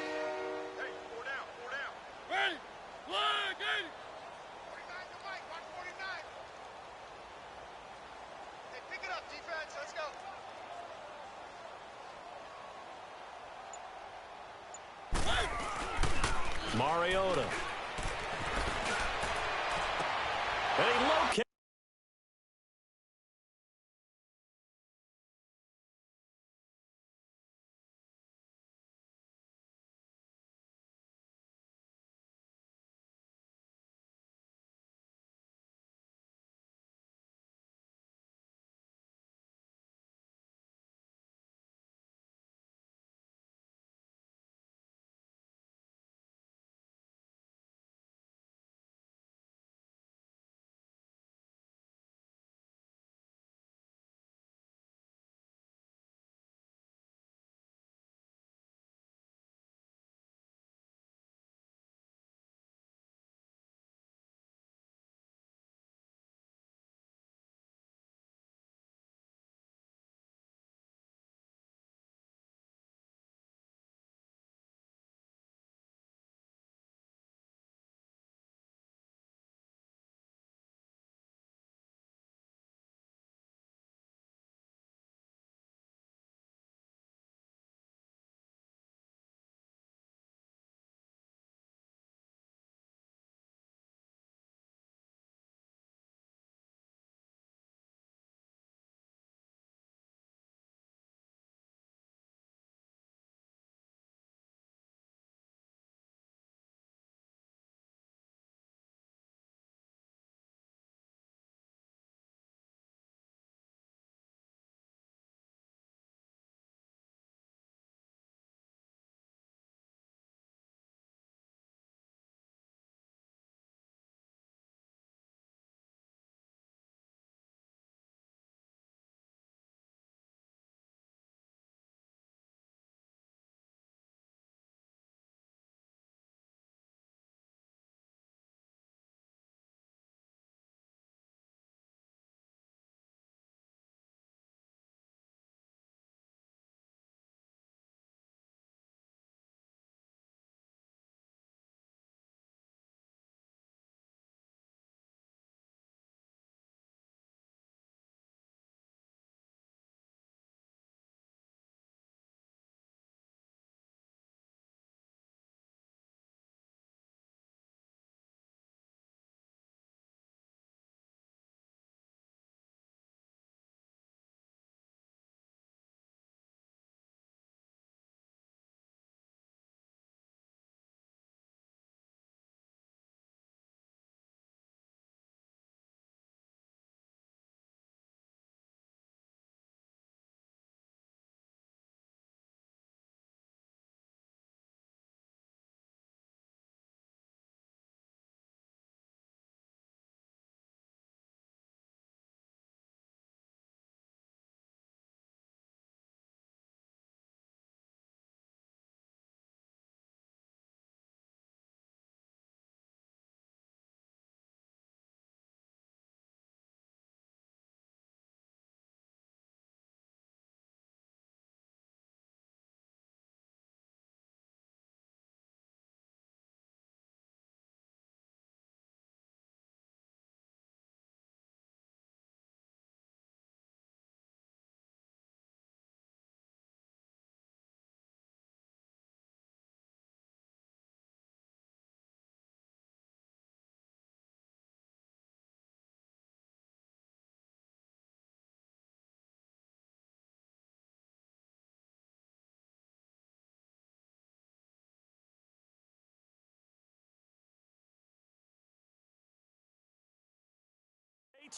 Mariota. And he locates.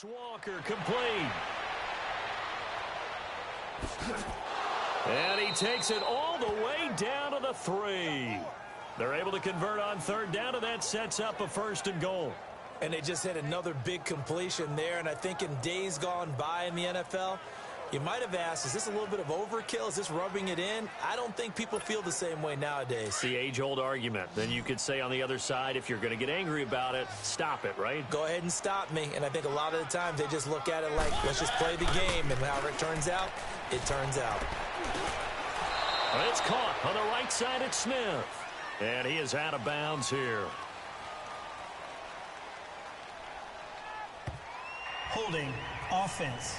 Walker complete. And he takes it all the way down to the 3. They're able to convert on third down, and that sets up a 1st and goal. And they just hit another big completion there, and I think in days gone by in the NFL, you might have asked, is this a little bit of overkill? Is this rubbing it in? I don't think people feel the same way nowadays. The age-old argument. Then you could say on the other side, if you're going to get angry about it, stop it, right? Go ahead and stop me. And I think a lot of the times they just look at it like, let's just play the game. And however it turns out, it turns out. It's caught on the right side at Smith. And he is out of bounds here. Holding offense.